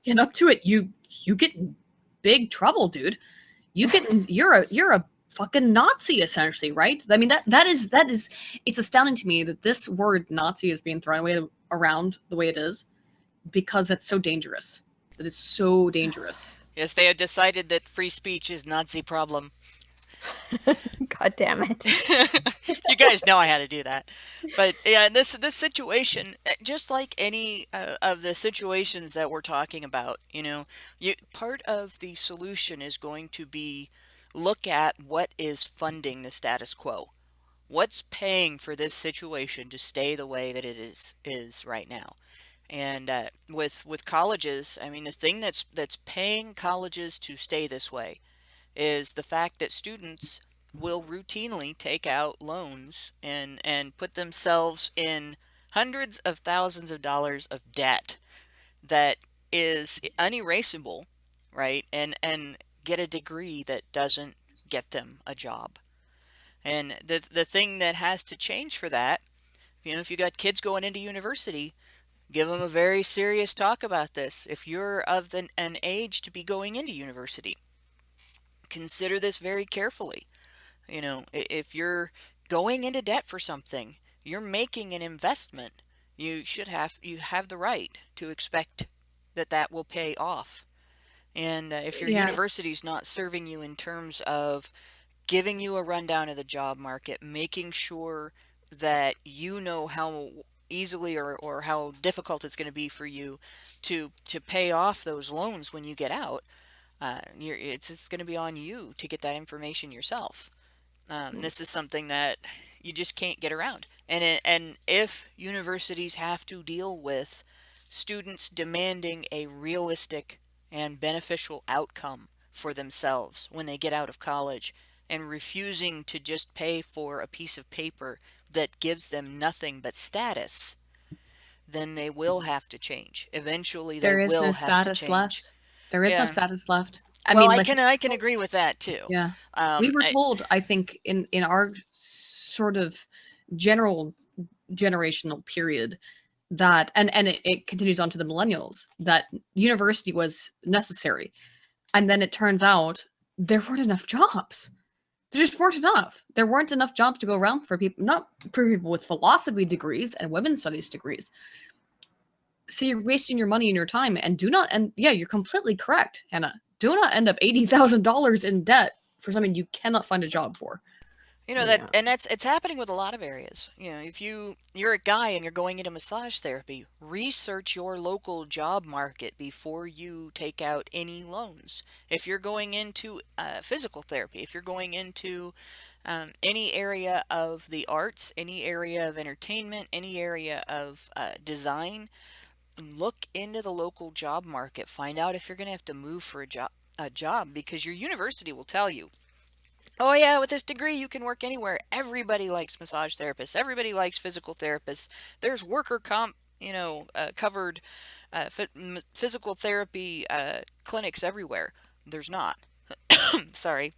Get up to it. You get in big trouble, dude. You're a fucking Nazi, essentially, right? I mean, that is it's astounding to me that this word Nazi is being thrown away around the way it is, because it's so dangerous. That it's so dangerous. Yes, they have decided that free speech is Nazi problem. God damn it. You guys know I had to do that. But yeah, this situation, just like any of the situations that we're talking about, part of the solution is going to be look at what is funding the status quo. What's paying for this situation to stay the way that it is right now? And with colleges, I mean, the thing that's paying colleges to stay this way is the fact that students will routinely take out loans and put themselves in hundreds of thousands of dollars of debt that is unerasable, right? And get a degree that doesn't get them a job. And the thing that has to change for that, if you got kids going into university, give them a very serious talk about this. If you're of an age to be going into university, consider this very carefully. If you're going into debt for something, you're making an investment. You have the right to expect that will pay off. And if your Yeah. university's not serving you in terms of giving you a rundown of the job market, making sure that you know how easily or how difficult it's going to be for you to pay off those loans when you get out, it's going to be on you to get that information yourself. This is something that you just can't get around. And if universities have to deal with students demanding a realistic and beneficial outcome for themselves when they get out of college and refusing to just pay for a piece of paper that gives them nothing but status, then they will have to change. Eventually, they There is will no have to status change. left. There is no Yeah. status left. I Well, mean, I like, can agree with that too. yeah. We were told, I think, in our sort of general generational period that, and it continues on to the millennials, that university was necessary. And then it turns out there weren't enough jobs. There just weren't enough. There weren't enough jobs to go around for people, not for people with philosophy degrees and women's studies degrees. So you're wasting your money and your time, and you're completely correct, Hannah. Do not end up $80,000 in debt for something you cannot find a job for. That, and it's happening with a lot of areas. If you're a guy and you're going into massage therapy, research your local job market before you take out any loans. If you're going into physical therapy, if you're going into any area of the arts, any area of entertainment, any area of design, look into the local job market. Find out if you're going to have to move for a job, because your university will tell you, oh yeah, with this degree you can work anywhere. Everybody likes massage therapists. Everybody likes physical therapists. There's worker comp, covered physical therapy clinics everywhere. There's not. Sorry.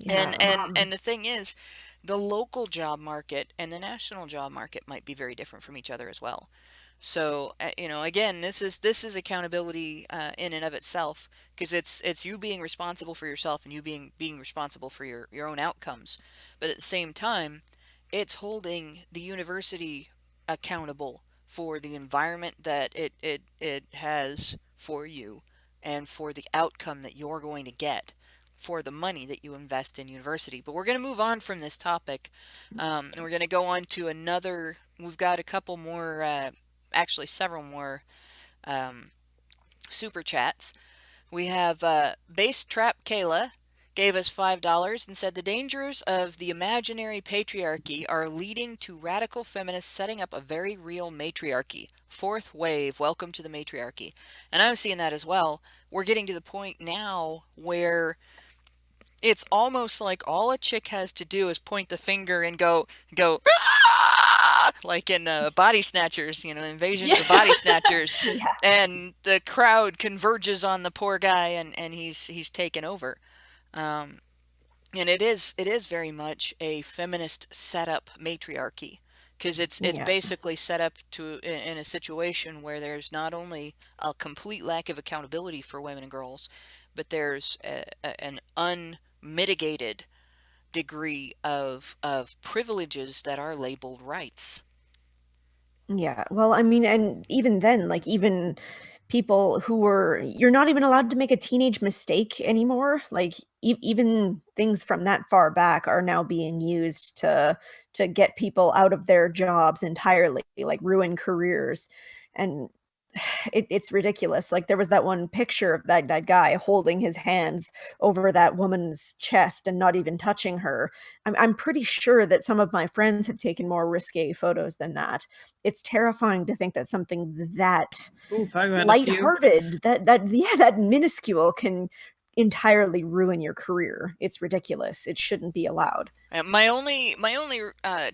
And the thing is, the local job market and the national job market might be very different from each other as well. So again, this is accountability in and of itself, because it's you being responsible for yourself and you being responsible for your own outcomes. But at the same time, it's holding the university accountable for the environment that it has for you and for the outcome that you're going to get for the money that you invest in university. But we're going to move on from this topic, and we're going to go on to another. We've got a couple more, actually several more super chats. We have Base Trap Kayla gave us $5 and said the dangers of the imaginary patriarchy are leading to radical feminists setting up a very real matriarchy. Fourth wave, welcome to the matriarchy. And I'm seeing that as well. We're getting to the point now where it's almost like all a chick has to do is point the finger and go, "Ah!" Like in Body Snatchers, Invasion of the Body Snatchers, and the crowd converges on the poor guy, and he's taken over. And it is very much a feminist setup matriarchy, because it's basically set up in a situation where there's not only a complete lack of accountability for women and girls, but there's an unmitigated degree of privileges that are labeled rights. Yeah, well, I mean, and even then, like, even people who were you're not even allowed to make a teenage mistake anymore. Like even things from that far back are now being used to get people out of their jobs entirely, like ruin careers. And it's ridiculous. Like there was that one picture of that guy holding his hands over that woman's chest and not even touching her. I'm pretty sure that some of my friends have taken more risque photos than that. It's terrifying to think that something that Oof, I've had a few. lighthearted, that minuscule can entirely ruin your career. It's ridiculous. It shouldn't be allowed. My only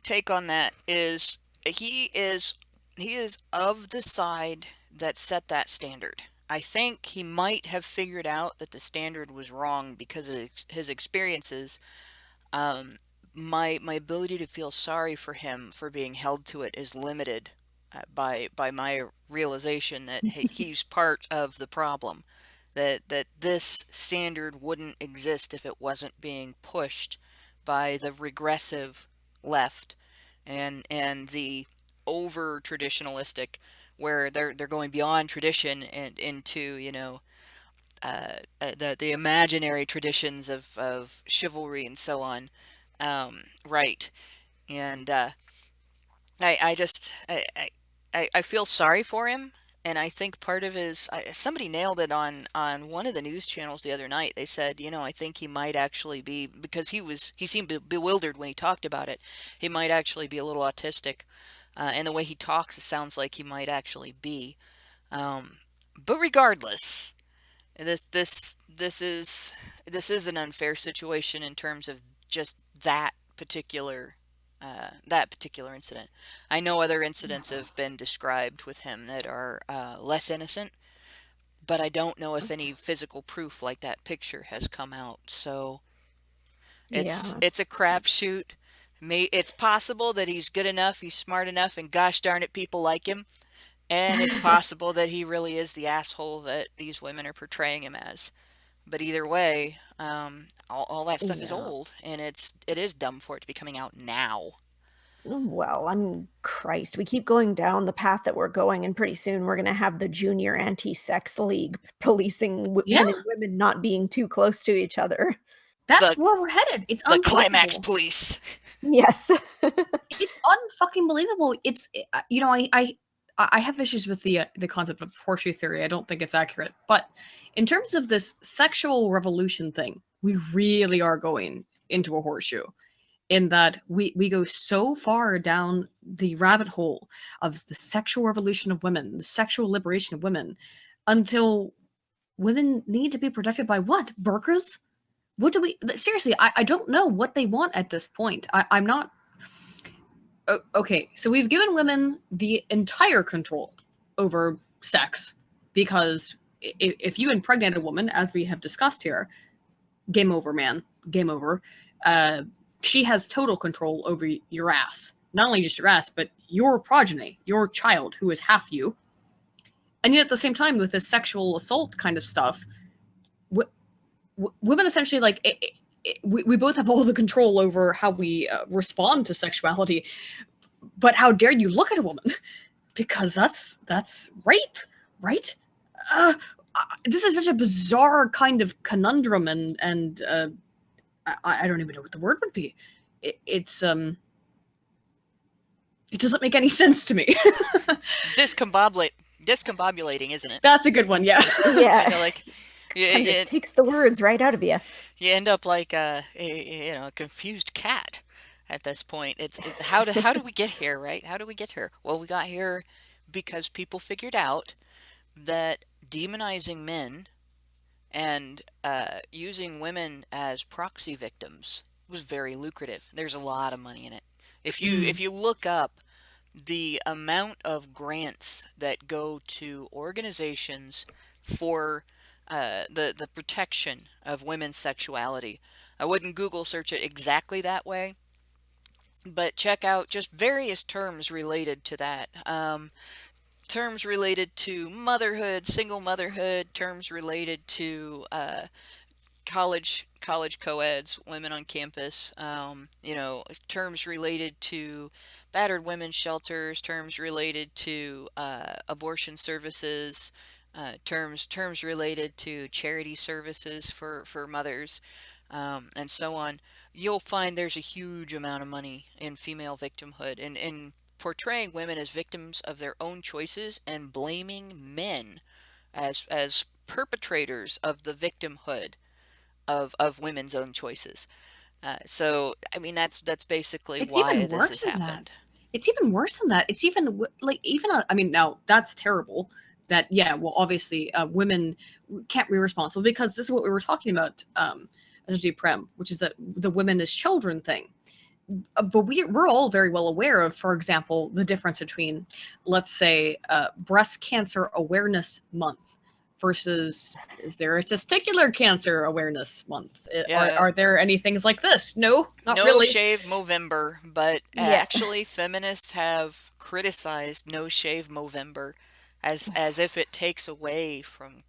take on that is he is of the side that set that standard. I think he might have figured out that the standard was wrong because of his experiences. My ability to feel sorry for him for being held to it is limited by my realization that he's part of the problem. That this standard wouldn't exist if it wasn't being pushed by the regressive left and the over traditionalistic, where they're going beyond tradition and into the imaginary traditions of chivalry and so on. Right. And I just I feel sorry for him, and I think part of his somebody nailed it on one of the news channels the other night. They said, I think he might actually be, because he seemed bewildered when he talked about it. He might actually be a little autistic, and the way he talks, it sounds like he might actually be. But regardless, this is an unfair situation in terms of just that particular incident. I know other incidents have been described with him that are less innocent, but I don't know if any physical proof like that picture has come out. So Yeah, it's a crapshoot. It's possible that he's good enough, he's smart enough, and gosh darn it, people like him. And it's possible that he really is the asshole that these women are portraying him as. But either way, all that stuff is yeah. old, and it is dumb for it to be coming out now. Well, I mean, Christ, we keep going down the path that we're going, and pretty soon we're going to have the Junior Anti-Sex League policing Yeah. men and women not being too close to each other. That's where we're headed. It's The climax unbelievable. police. Yes. It's unfucking believable. It's I have issues with the concept of horseshoe theory. I don't think it's accurate. But in terms of this sexual revolution thing, we really are going into a horseshoe, in that we go so far down the rabbit hole of the sexual revolution of women, the sexual liberation of women, until women need to be protected by what? Burqas? What do we seriously? I don't know what they want at this point. I'm not. Okay, so we've given women the entire control over sex, because if you impregnate a woman, as we have discussed here, game over, man. Game over. She has total control over your ass. Not only just your ass, but your progeny, your child, who is half you. And yet at the same time, with this sexual assault kind of stuff, women essentially, like, we both have all the control over how we respond to sexuality. But how dare you look at a woman? Because that's rape, right? This is such a bizarre kind of conundrum, and I don't even know what the word would be. It doesn't make any sense to me. Discombobulating, isn't it? That's a good one, yeah. Yeah. Like It just takes the words right out of you. You end up like a confused cat at this point. It's how do we get here, right? How do we get here? Well, we got here because people figured out that demonizing men and using women as proxy victims was very lucrative. There's a lot of money in it. If you look up the amount of grants that go to organizations for the protection of women's sexuality, I wouldn't Google search it exactly that way, but check out just various terms related to that. Terms related to motherhood, single motherhood, terms related to college co-eds, women on campus, terms related to battered women's shelters, terms related to abortion services, terms related to charity services for mothers, and so on, you'll find there's a huge amount of money in female victimhood and in portraying women as victims of their own choices and blaming men as perpetrators of the victimhood of women's own choices. So, I mean, that's basically It's why even this worse has than that. happened. It's even worse than that. It's even like I mean, now that's terrible. That yeah, well, obviously, women can't be responsible because this is what we were talking about, energy prem, which is that the women as children thing. But we're all very well aware of, for example, the difference between, let's say, breast cancer awareness month versus is there a testicular cancer awareness month? Yeah, Are there any things like this? No, not No really. Shave Movember, but Yeah. actually feminists have criticized No Shave Movember as if it takes away from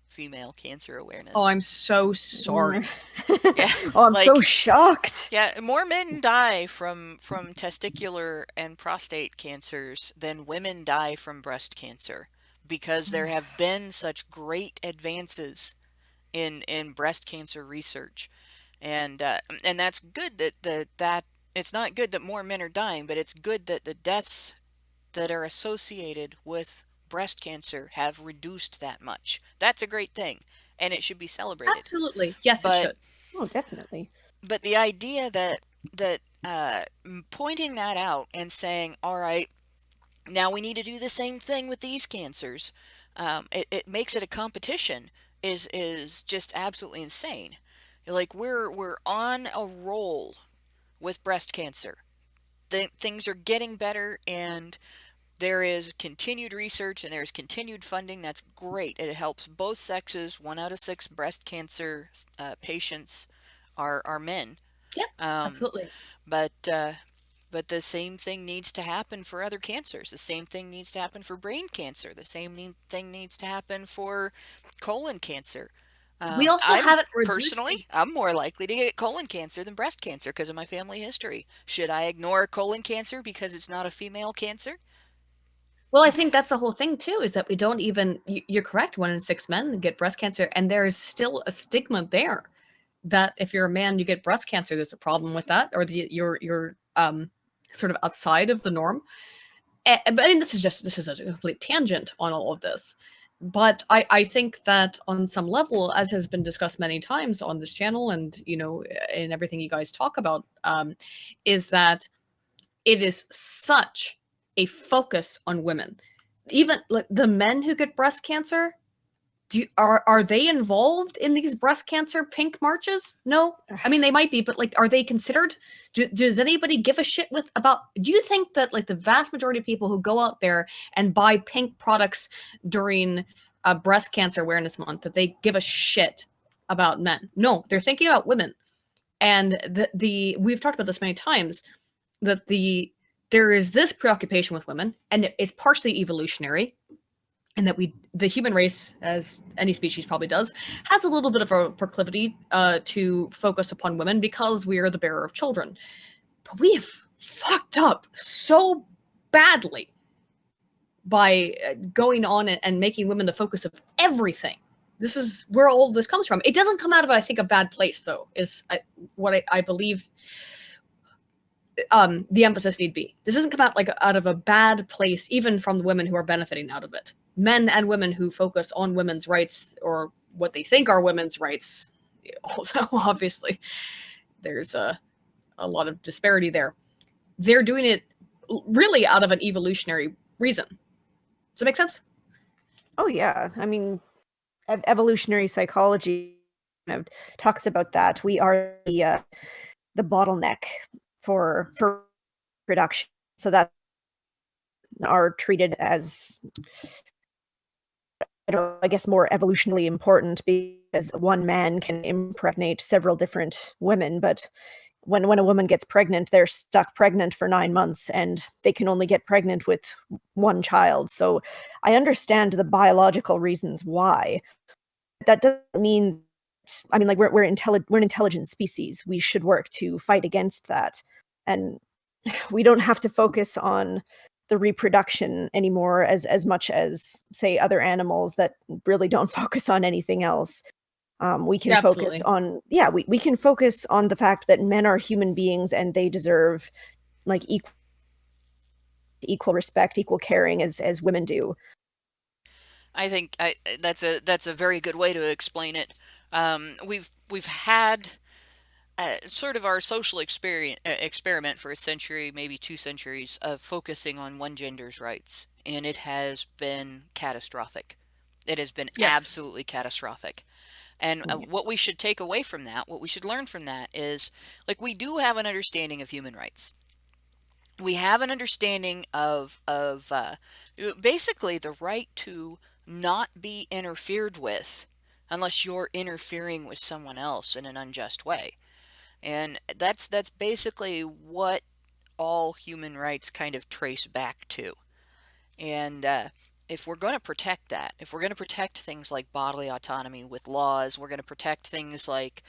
female cancer awareness. Oh, I'm so sorry. Yeah, Oh, I'm so like shocked. yeah, more men die from testicular and prostate cancers than women die from breast cancer because there have been such great advances in breast cancer research, and that's good that it's not good that more men are dying, but it's good that the deaths that are associated with breast cancer have reduced that much. That's a great thing, and it should be celebrated. Absolutely. Yes, it But should. Oh, definitely. but the idea that pointing that out and saying, all right, now we need to do the same thing with these cancers, it makes it a competition is just absolutely insane. Like we're on a roll with breast cancer. Things are getting better, and there is continued research and there's continued funding. That's great. It helps both sexes. 1 out of 6 breast cancer patients are men. Yeah, Um, absolutely. but the same thing needs to happen for other cancers. The same thing needs to happen for brain cancer. The same thing needs to happen for colon cancer. We also I'm haven't reduced personally, I'm more likely to get colon cancer than breast cancer because of my family history. Should I ignore colon cancer because it's not a female cancer? Well, I think that's the whole thing too, is that we don't even you're correct, 1 in 6 men get breast cancer, and there's still a stigma there that if you're a man, you get breast cancer, there's a problem with that, or you're sort of outside of the norm. But I mean, this is a complete tangent on all of this. But I think that on some level, as has been discussed many times on this channel and, in everything you guys talk about, is that it is such a focus on women. Even like the men who get breast cancer, are they involved in these breast cancer pink marches? No. I mean, they might be, but like, are they considered? Does anybody give a shit about? Do you think that like the vast majority of people who go out there and buy pink products during breast cancer awareness month, that they give a shit about men? No, they're thinking about women. And we've talked about this many times, that there is this preoccupation with women, and it's partially evolutionary, and that the human race, as any species probably does, has a little bit of a proclivity to focus upon women because we are the bearer of children. But we have fucked up so badly by going on and making women the focus of everything. This is where all this comes from. It doesn't come out of, I think, a bad place, though, is what I believe the emphasis need be. This doesn't come out of a bad place, even from the women who are benefiting out of it. Men and women who focus on women's rights, or what they think are women's rights. Also, obviously, there's a lot of disparity there. They're doing it really out of an evolutionary reason. Does that make sense? Oh yeah. I mean, evolutionary psychology kind of talks about that. We are the bottleneck for production, so that are treated as, I guess, more evolutionally important, because one man can impregnate several different women, but when a woman gets pregnant, they're stuck pregnant for 9 months, and they can only get pregnant with one child. So I understand the biological reasons why. That doesn't mean, I mean, like, we're an intelligent species. We should work to fight against that, and we don't have to focus on the reproduction anymore as much as, say, other animals that really don't focus on anything else. We can focus Absolutely. on we can focus on the fact that men are human beings and they deserve, like, equal respect, equal caring as women do. I think that's a very good way to explain it. We've had sort of our social experiment for a century, maybe 2 centuries, of focusing on one gender's rights, and it has been catastrophic. It has been Yes. absolutely catastrophic. And Yeah. what we should take away from that, what we should learn from that is, like, we do have an understanding of human rights. We have an understanding of basically the right to not be interfered with unless you're interfering with someone else in an unjust way. And that's basically what all human rights kind of trace back to. And if we're going to protect that, if we're going to protect things like bodily autonomy with laws, we're going to protect things like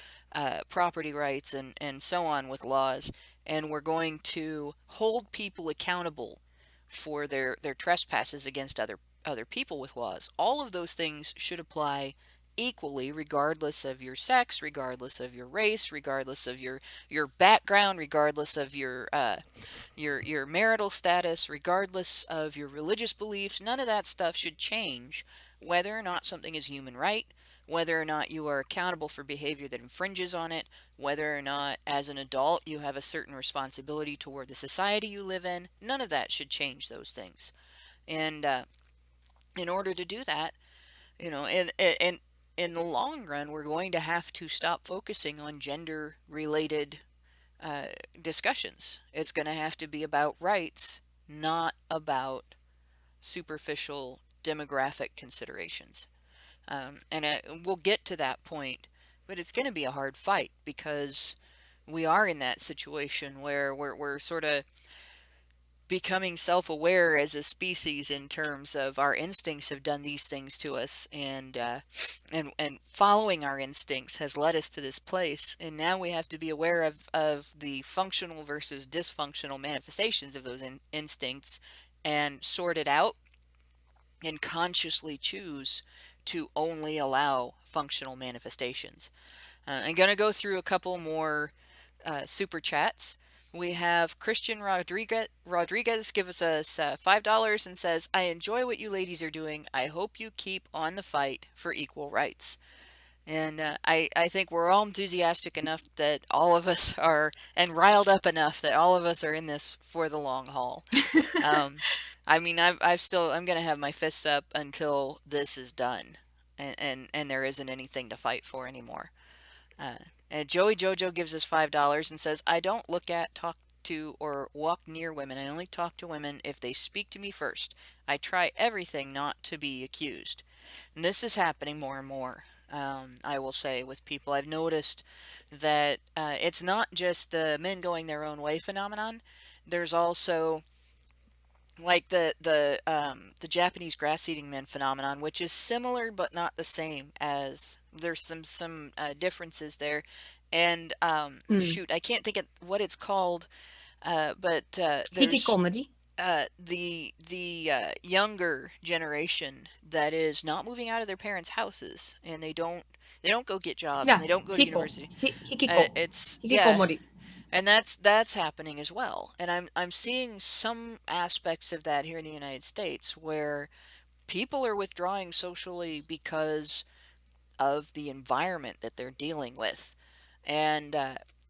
property rights and so on with laws, and we're going to hold people accountable for their trespasses against other people with laws, all of those things should apply equally, regardless of your sex, regardless of your race, regardless of your background, regardless of your marital status, regardless of your religious beliefs. None of that stuff should change whether or not something is human right, whether or not you are accountable for behavior that infringes on it, whether or not as an adult you have a certain responsibility toward the society you live in. None of that should change those things. And in order to do that, in the long run, we're going to have to stop focusing on gender related uh, discussions. It's going to have to be about rights, not about superficial demographic considerations. And we'll get to that point, but it's going to be a hard fight because we are in that situation where we're sort of becoming self-aware as a species in terms of our instincts have done these things to us, and following our instincts has led us to this place, and now we have to be aware of the functional versus dysfunctional manifestations of those instincts and sort it out and consciously choose to only allow functional manifestations. I'm going to go through a couple more super chats. We have Christian Rodriguez give us $5 and says, I enjoy what you ladies are doing. I hope you keep on the fight for equal rights. And I think we're all enthusiastic enough that all of us are, and riled up enough that all of us are in this for the long haul. I mean, I'm going to have my fists up until this is done, and there isn't anything to fight for anymore. Uh, and Joey Jojo gives us $5 and says, I don't look at, talk to, or walk near women. I only talk to women if they speak to me first. I try everything not to be accused. And this is happening more and more, I will say, with people. I've noticed that it's not just the men going their own way phenomenon. There's also like the Japanese grass-eating men phenomenon, which is similar but not the same. As there's some differences there, and Mm. shoot, I can't think of what it's called, but there's Hikikomori. the younger generation that is not moving out of their parents' houses, and they don't go get jobs, and Yeah, they don't go to university. Hikiko. It's yeah, Hikikomori. and that's happening as well. And I'm seeing some aspects of that here in the United States where people are withdrawing socially because of the environment that they're dealing with, and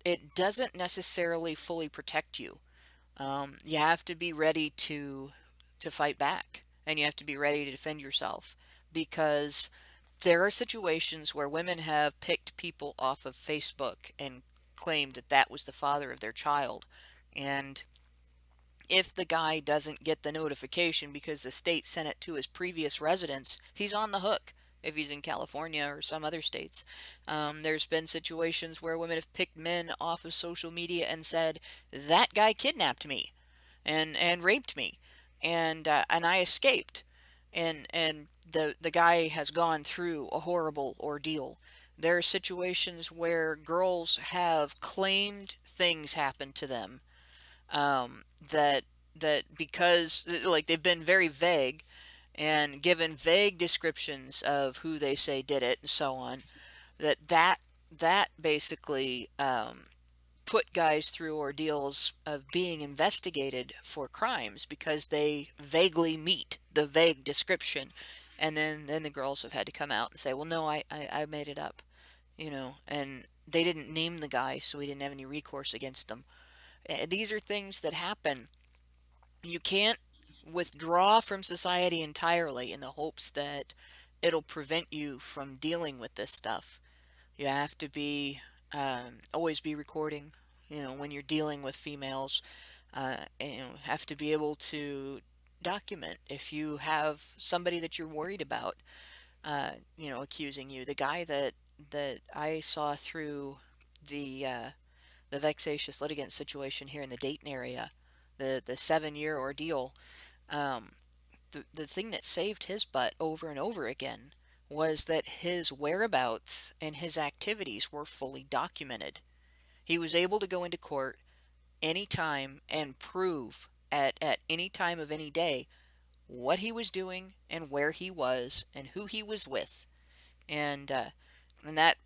it doesn't necessarily fully protect you. You have to be ready to fight back, and you have to be ready to defend yourself, because there are situations where women have picked people off of Facebook and claimed that that was the father of their child. And if the guy doesn't get the notification because the state sent it to his previous residence, he's on the hook if he's in California or some other states. There's been situations where women have picked men off of social media and said, that guy kidnapped me and raped me, and I escaped. And the guy has gone through a horrible ordeal. There are situations where girls have claimed things happened to them, that because like they've been very vague and given vague descriptions of who they say did it and so on, that basically put guys through ordeals of being investigated for crimes because they vaguely meet the vague description. And then the girls have had to come out and say, well, no, I made it up, and they didn't name the guy, so we didn't have any recourse against them. These are things that happen. You can't withdraw from society entirely in the hopes that it'll prevent you from dealing with this stuff. You have to be always be recording, when you're dealing with females. Have to be able to document if you have somebody that you're worried about, accusing you. The guy that I saw through the vexatious litigant situation here in the Dayton area, the 7-year ordeal. The thing that saved his butt over and over again was that his whereabouts and his activities were fully documented. He was able to go into court anytime and prove at any time of any day what he was doing and where he was and who he was with. And that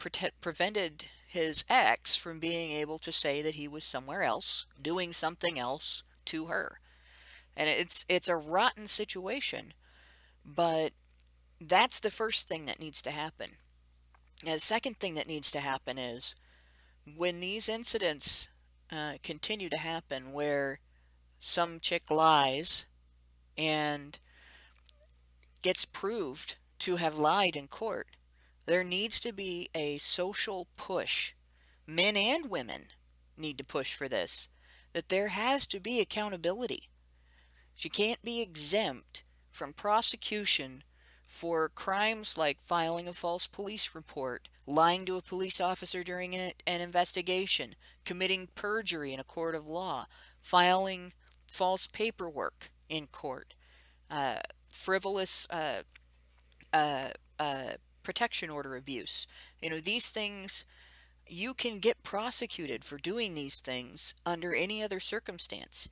prevented his ex from being able to say that he was somewhere else doing something else to her. And it's a rotten situation, but that's the first thing that needs to happen. And the second thing that needs to happen is when these incidents continue to happen where some chick lies and gets proved to have lied in court, there needs to be a social push. Men and women need to push for this, that there has to be accountability. She can't be exempt from prosecution for crimes like filing a false police report, lying to a police officer during an investigation, committing perjury in a court of law, filing false paperwork in court, frivolous protection order abuse. These things, you can get prosecuted for doing these things under any other circumstance.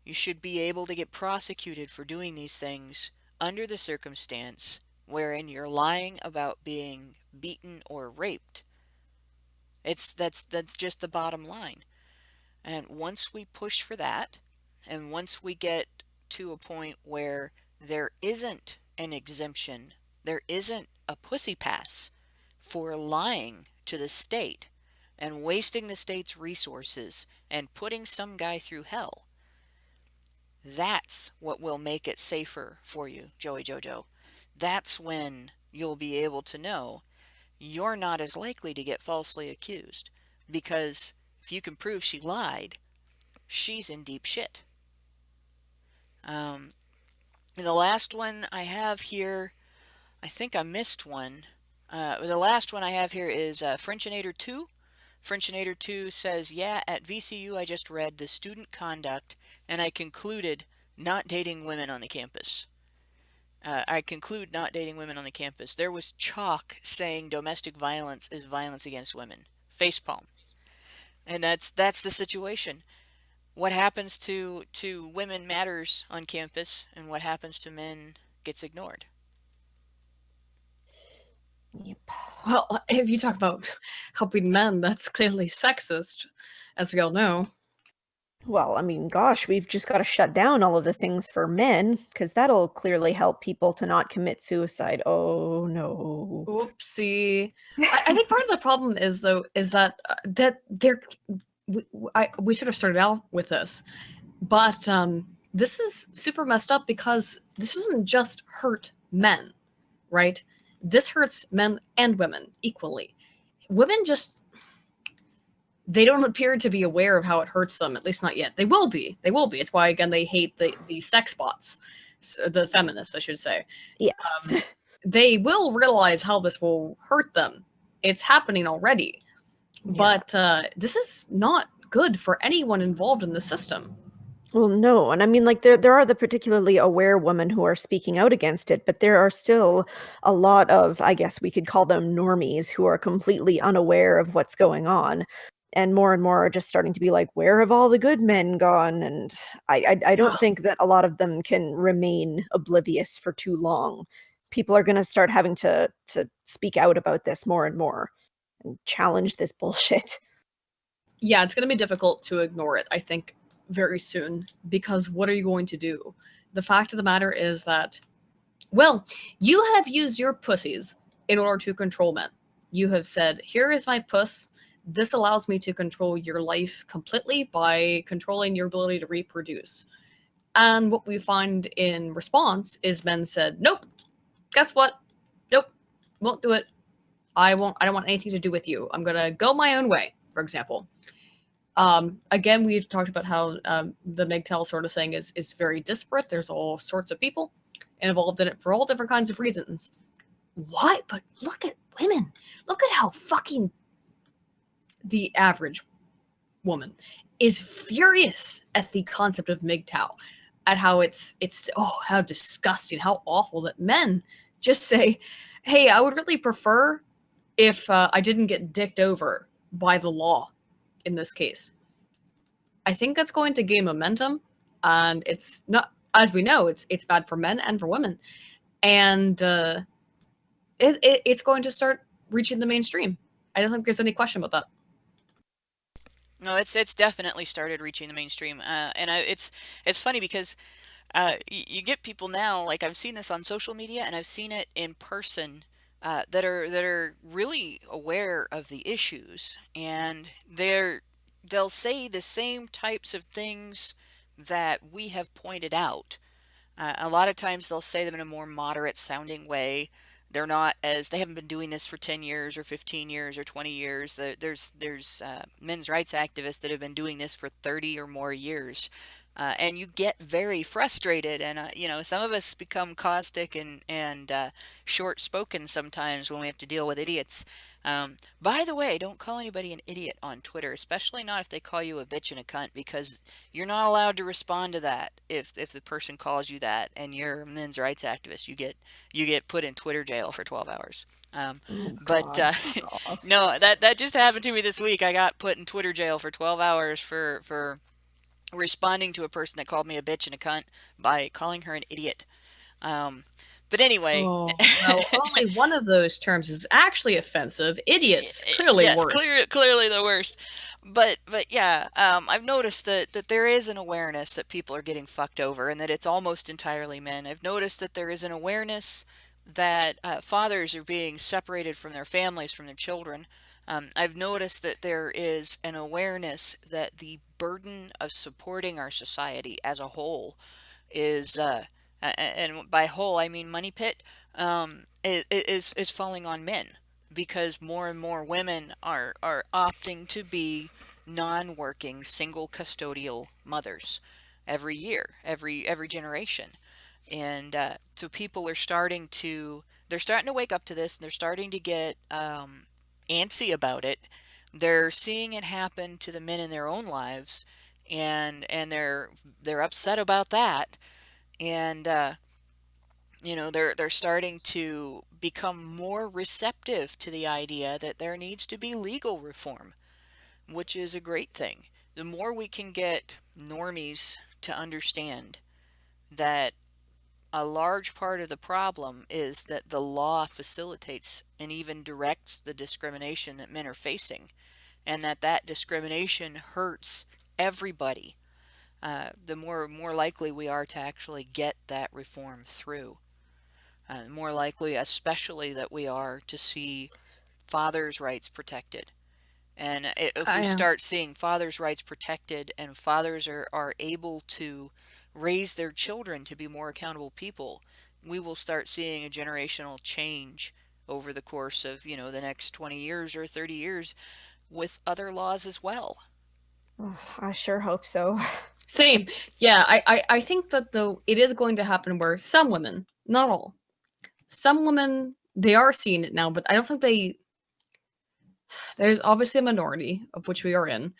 You should be able to get prosecuted for doing these things under the circumstance wherein you're lying about being beaten or raped. That's just the bottom line. And once we push for that, and once we get to a point where there isn't an exemption, there isn't a pussy pass for lying to the state and wasting the state's resources and putting some guy through hell, that's what will make it safer for you, Joey Jojo. That's when you'll be able to know you're not as likely to get falsely accused. Because if you can prove she lied, she's in deep shit. The last one I have here, I think I missed one. The last one I have here is Frenchinator 2. Frenchinator 2 says, yeah, at VCU I just read the student conduct and I concluded not dating women on the campus. I conclude not dating women on the campus. There was chalk saying domestic violence is violence against women. Facepalm. And that's the situation. What happens to women matters on campus, and what happens to men gets ignored. Yep. Well, if you talk about helping men, that's clearly sexist, as we all know. Well, I mean, gosh, we've just got to shut down all of the things for men, because that'll clearly help people to not commit suicide. Oh, no. Oopsie. I think part of the problem is, though, is that we should have started out with this, but this is super messed up because this doesn't just hurt men, right? This hurts men and women equally. Women just, they don't appear to be aware of how it hurts them, at least not yet. They will be. It's why, again, they hate the sex bots, the feminists, I should say. Yes. They will realize how this will hurt them. It's happening already. Yeah. But this is not good for anyone involved in the system. Well, no. And I mean, like, there are the particularly aware women who are speaking out against it, but there are still a lot of, I guess we could call them normies, who are completely unaware of what's going on. and more are just starting to be like, where have all the good men gone? And I don't think that a lot of them can remain oblivious for too long. People are going to start having to speak out about this more and more and challenge this bullshit. Yeah, it's going to be difficult to ignore it, I think, very soon, because what are you going to do? The fact of the matter is that, well, you have used your pussies in order to control men. You have said, here is my puss. This allows me to control your life completely by controlling your ability to reproduce. And what we find in response is men said, nope, guess what? Nope, won't do it. I don't want anything to do with you. I'm going to go my own way, for example. Again, we've talked about how the MGTOW sort of thing is very disparate. There's all sorts of people involved in it for all different kinds of reasons. Why? But look at women. Look at how fucking the average woman is furious at the concept of MGTOW, at how it's how disgusting, how awful that men just say, hey, I would really prefer if I didn't get dicked over by the law in this case. I think that's going to gain momentum, and it's not, as we know, it's bad for men and for women, and it's going to start reaching the mainstream. I don't think there's any question about that. No, it's definitely started reaching the mainstream, it's funny because you get people now, like I've seen this on social media and I've seen it in person, that are really aware of the issues, and they'll say the same types of things that we have pointed out. A lot of times they'll say them in a more moderate sounding way. They haven't been doing this for 10 years or 15 years or 20 years. There's men's rights activists that have been doing this for 30 or more years. And you get very frustrated, and some of us become caustic and short-spoken sometimes when we have to deal with idiots. By the way, don't call anybody an idiot on Twitter, especially not if they call you a bitch and a cunt, because you're not allowed to respond to that if the person calls you that and you're a men's rights activist. You get put in Twitter jail for 12 hours. But no, that just happened to me this week. I got put in Twitter jail for 12 hours for responding to a person that called me a bitch and a cunt by calling her an idiot. But anyway, well, only one of those terms is actually offensive. Idiots, clearly yes, worse. Clearly the worst. But yeah, I've noticed that there is an awareness that people are getting fucked over, and that it's almost entirely men. I've noticed that there is an awareness that fathers are being separated from their families, from their children. I've noticed that there is an awareness that the burden of supporting our society as a whole is, and by whole I mean money pit, is falling on men, because more and more women are opting to be non-working single custodial mothers every year, every generation. And so people are starting to wake up to this, and they're starting to get antsy about it. They're seeing it happen to the men in their own lives, and they're upset about that. And they're starting to become more receptive to the idea that there needs to be legal reform, which is a great thing. The more we can get normies to understand that a large part of the problem is that the law facilitates and even directs the discrimination that men are facing, and that discrimination hurts everybody, the more likely we are to actually get that reform through. More likely, especially, that we are to see fathers' rights protected. And if we start seeing fathers' rights protected, and fathers are able to raise their children to be more accountable people, we will start seeing a generational change over the course of, the next 20 years or 30 years with other laws as well. Oh, I sure hope so. Same. Yeah, I think that, though, it is going to happen where some women, not all, some women, they are seeing it now, but I don't think there's obviously a minority, of which we are in,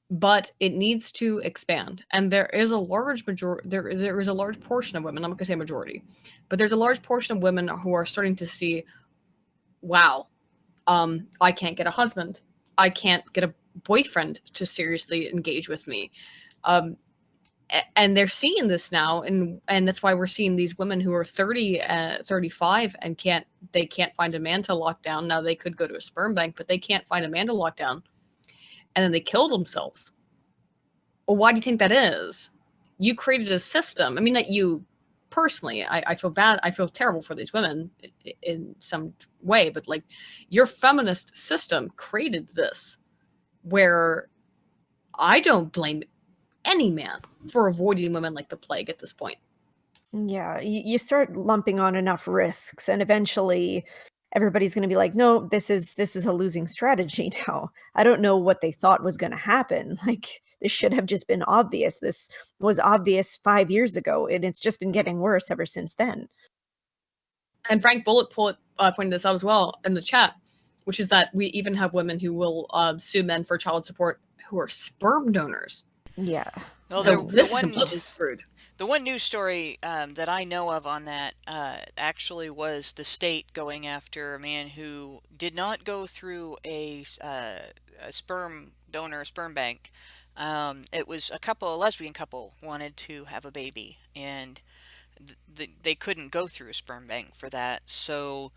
but it needs to expand. And there is a large there is a large portion of women, I'm not gonna say majority, but there's a large portion of women who are starting to see, wow, I can't get a husband. I can't get boyfriend to seriously engage with me. And they're seeing this now, and that's why we're seeing these women who are 30, 35 and can't find a man to lock down. Now they could go to a sperm bank, but they can't find a man to lock down, and then they kill themselves. Well, why do you think that is? You created a system. I mean, not you personally. I feel bad. I feel terrible for these women in some way, but like, your feminist system created this, where I don't blame any man for avoiding women like the plague at this point. Yeah, you start lumping on enough risks, and eventually everybody's going to be like, no, this is a losing strategy now. I don't know what they thought was going to happen. Like, this should have just been obvious. This was obvious 5 years ago, and it's just been getting worse ever since then. And Frank Bullet pointed this out as well in the chat, which is that we even have women who will sue men for child support who are sperm donors. Yeah. Well, So this is completely screwed. The one news story that I know of on that actually was the state going after a man who did not go through a sperm donor, a sperm bank. It was a lesbian couple wanted to have a baby, and they couldn't go through a sperm bank for that. So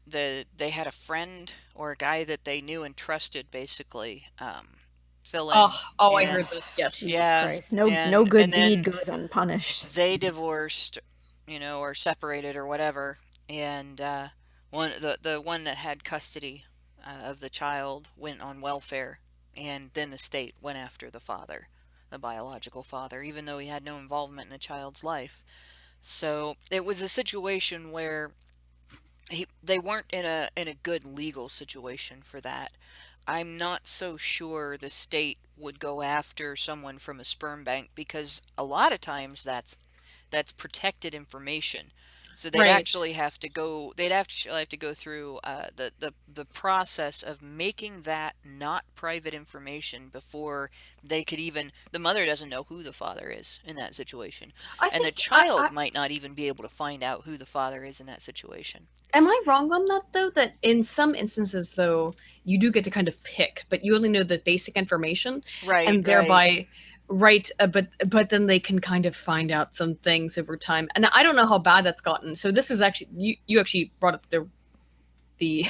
they had a friend or a guy that they knew and trusted, basically. Fill in. I heard this. Yes. Jesus Christ. No good deed goes unpunished. They divorced, or separated or whatever, and the one that had custody of the child went on welfare, and then the state went after the father, the biological father, even though he had no involvement in the child's life. So it was a situation where they weren't in a good legal situation for that. I'm not so sure the state would go after someone from a sperm bank, because a lot of times that's protected information. So they'd actually have to go. They'd actually have to go through the process of making that not private information before they could even. The mother doesn't know who the father is in that situation, and the child might not even be able to find out who the father is in that situation. Am I wrong on that, though? That in some instances, though, you do get to kind of pick, but you only know the basic information, right? And thereby, but then they can kind of find out some things over time. And I don't know how bad that's gotten. So this is actually you actually brought up the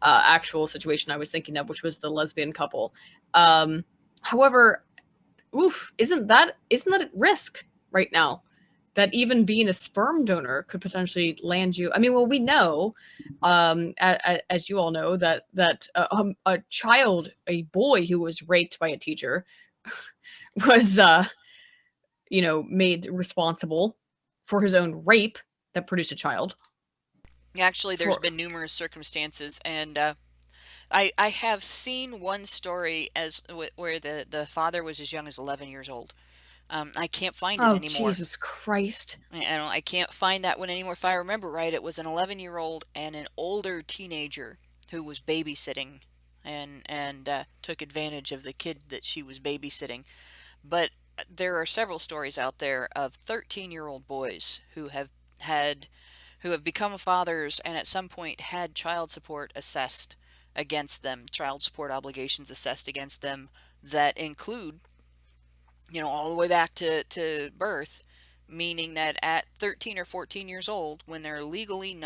actual situation I was thinking of, which was the lesbian couple. However, isn't that at risk right now? That even being a sperm donor could potentially land you. I mean, well, we know, as you all know, that a child, a boy who was raped by a teacher, was made responsible for his own rape that produced a child. Actually, there's been numerous circumstances, and I have seen one story where the father was as young as 11 years old. I can't find it anymore. Jesus Christ. I can't find that one anymore. If I remember right, it was an 11-year-old and an older teenager who was babysitting and took advantage of the kid that she was babysitting. But there are several stories out there of 13-year-old boys who have become fathers and at some point had child support assessed against them, child support obligations assessed against them that include all the way back to birth, meaning that at 13 or 14 years old, when they're legally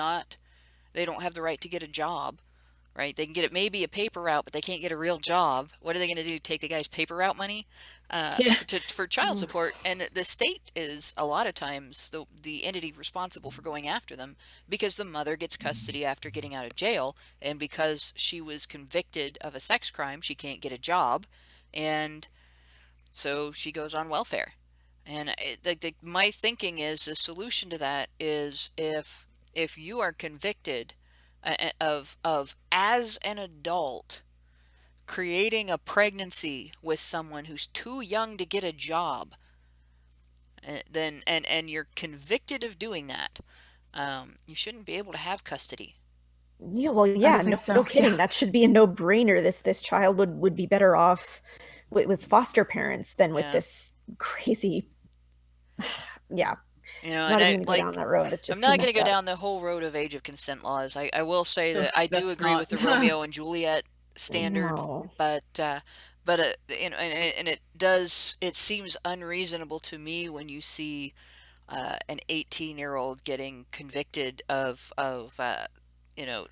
they don't have the right to get a job, right? They can get maybe a paper route, but they can't get a real job. What are they going to do? Take the guy's paper route money for child support? And the state is a lot of times the entity responsible for going after them, because the mother gets custody after getting out of jail, and because she was convicted of a sex crime, she can't get a job, and so she goes on welfare. And my thinking is the solution to that is if you are convicted of as an adult creating a pregnancy with someone who's too young to get a job, then and you're convicted of doing that, you shouldn't be able to have custody. Yeah, well, yeah, no kidding. Yeah. That should be a no-brainer. This child would be better off with foster parents than with this crazy. Yeah. Not even go down that road. It's just I'm not going to go down the whole road of age of consent laws. I will say that I do agree with the Romeo and Juliet standard, No. but it seems unreasonable to me when you see an 18-year-old getting convicted of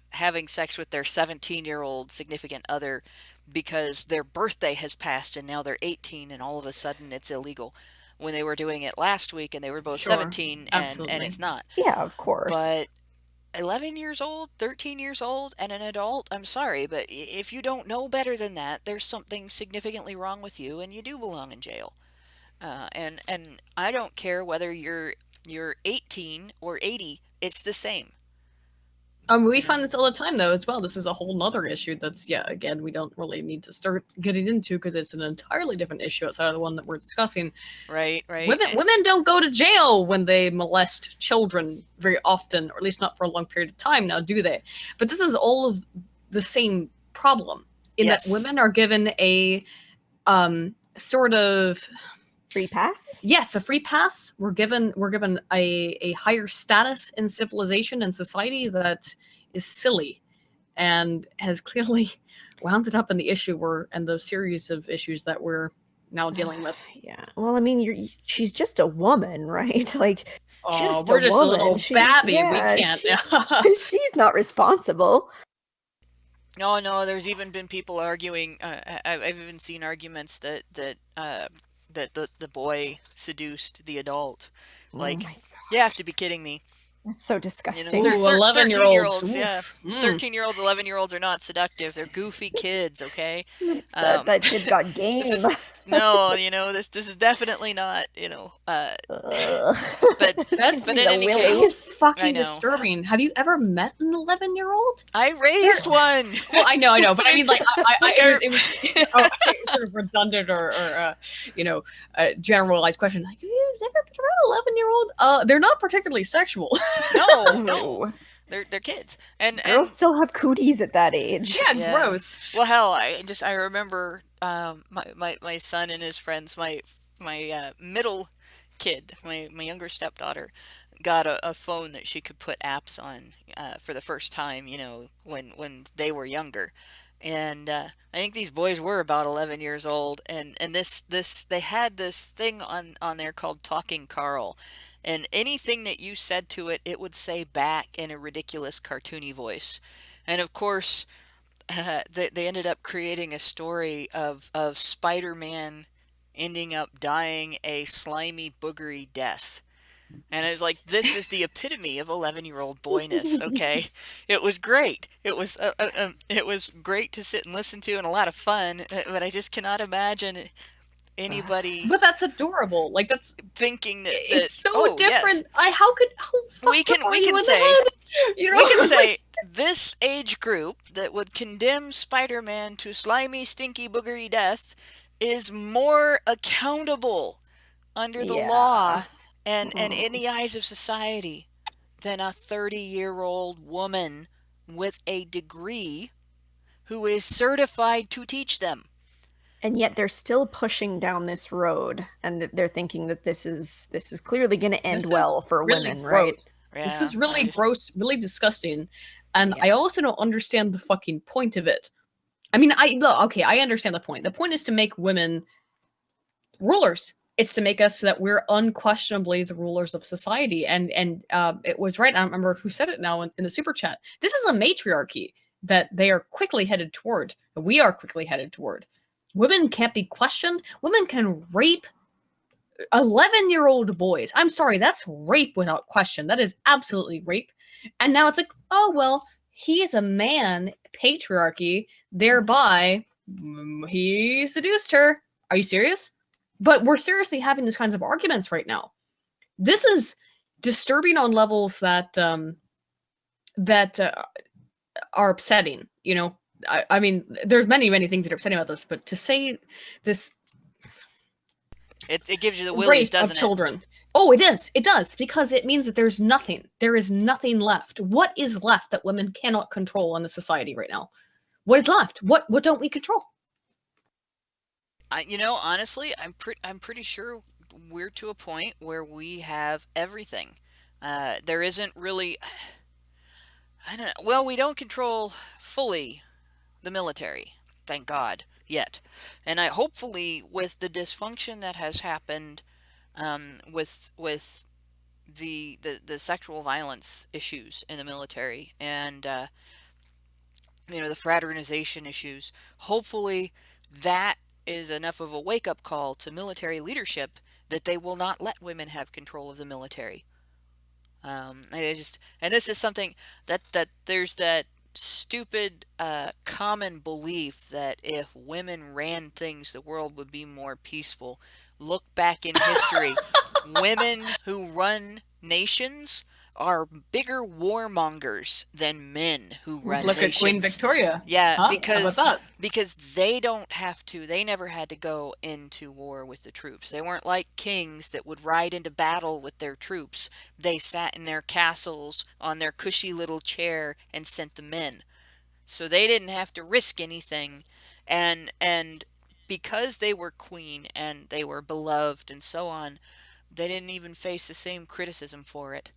having sex with their 17-year-old significant other because their birthday has passed and now they're 18 and all of a sudden it's illegal, when they were doing it last week and they were both Sure, 17 and absolutely. it's not. Yeah, of course. But 11 years old, 13 years old, and an adult, I'm sorry, but if you don't know better than that, there's something significantly wrong with you and you do belong in jail. And I don't care whether you're 18 or 80, it's the same. We find this all the time, though, as well. This is a whole nother issue that's, again, we don't really need to start getting into because it's an entirely different issue outside of the one that we're discussing. Right. Women don't go to jail when they molest children very often, or at least not for a long period of time now, do they? But this is all of the same problem in that women are given a sort of free pass. Yes, a free pass. We're given a higher status in civilization and society that is silly and has clearly wound it up in the issue and the series of issues that we're now dealing with. Yeah. Well, I mean, she's just a woman, right? Like, we're just woman. a little babby. Yeah, we can't. She's not responsible. No. There's even been people arguing. I've even seen arguments that the boy seduced the adult. Like, you have to be kidding me. That's so disgusting. 11-year-olds. 13-year-olds, 11-year-olds are not seductive. They're goofy kids, okay? That kid's got game. This is definitely not, but that's in any case, fucking disturbing. Have you ever met an 11-year-old? I raised one. Well, I know, but I mean, like, it was sort of redundant or a generalized question. Like, have you ever been around an 11-year-old? They're not particularly sexual. No. They're kids, and girls still have cooties at that age. Yeah, gross. Well, hell, I remember my son and his friends, my middle kid, my younger stepdaughter, got a phone that she could put apps on for the first time, when they were younger. And I think these boys were about 11 years old, and they had this thing on there called Talking Carl. And anything that you said to it, it would say back in a ridiculous cartoony voice. And of course, they ended up creating a story of Spider-Man ending up dying a slimy, boogery death. And I was like, this is the epitome of 11-year-old boyness, okay? It was great. It was great to sit and listen to and a lot of fun, but I just cannot imagine anybody. But that's adorable. Like, that's thinking that it's so different. Yes. We can say this age group that would condemn Spider-Man to slimy, stinky, boogery death is more accountable under the law and in the eyes of society than a 30-year-old woman with a degree who is certified to teach them. And yet they're still pushing down this road, and they're thinking that this is clearly going to end well for really women, gross. right? Yeah, this is really gross, really disgusting, and I also don't understand the fucking point of it. I mean, I understand the point. The point is to make women rulers. It's to make us so that we're unquestionably the rulers of society. And it was right. I don't remember who said it now in the super chat. This is a matriarchy that they are quickly headed toward. That we are quickly headed toward. Women can't be questioned. Women can rape 11-year-old boys. I'm sorry, that's rape without question. That is absolutely rape. And now it's like, oh, well, he is a man, patriarchy, thereby he seduced her. Are you serious? But we're seriously having these kinds of arguments right now. This is disturbing on levels that are upsetting, I mean, there's many things that are upsetting about this, but to say this, it gives you the willies, doesn't it? Children. Oh, it is. It does, because it means that there is nothing left. What is left that women cannot control in the society right now? What is left? What don't we control? Honestly, I'm pretty sure we're to a point where we have everything. There isn't really. I don't know. Well, we don't control fully the military. Thank God, yet. And I hopefully with the dysfunction that has happened with the sexual violence issues in the military and the fraternization issues, hopefully that is enough of a wake-up call to military leadership that they will not let women have control of the military. And this is something that there's that stupid common belief that if women ran things, the world would be more peaceful. Look back in history. Women who run nations are bigger warmongers than men who run Look nations. at Queen Victoria. Yeah, Huh? How about that? because they don't have to. They never had to go into war with the troops. They weren't like kings that would ride into battle with their troops. They sat in their castles on their cushy little chair and sent the men. So they didn't have to risk anything. And because they were queen and they were beloved and so on, they didn't even face the same criticism for it.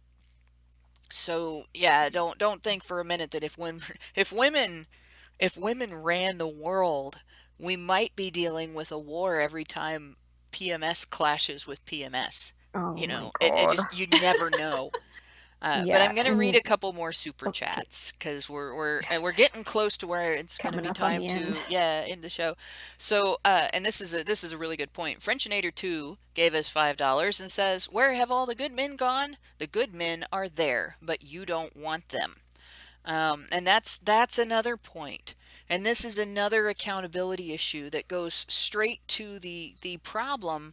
So yeah, don't think for a minute that if women ran the world, we might be dealing with a war every time PMS clashes with PMS. Oh You my know, it god. just you never know. But Yeah, I'm gonna read and a couple more super okay, chats because we're getting close to where it's gonna coming be up on time the end. to end the show. So and this is a really good point. Frenchinator 2 gave us $5 and says, "Where have all the good men gone? The good men are there, but you don't want them." And that's another point. And this is another accountability issue that goes straight to the problem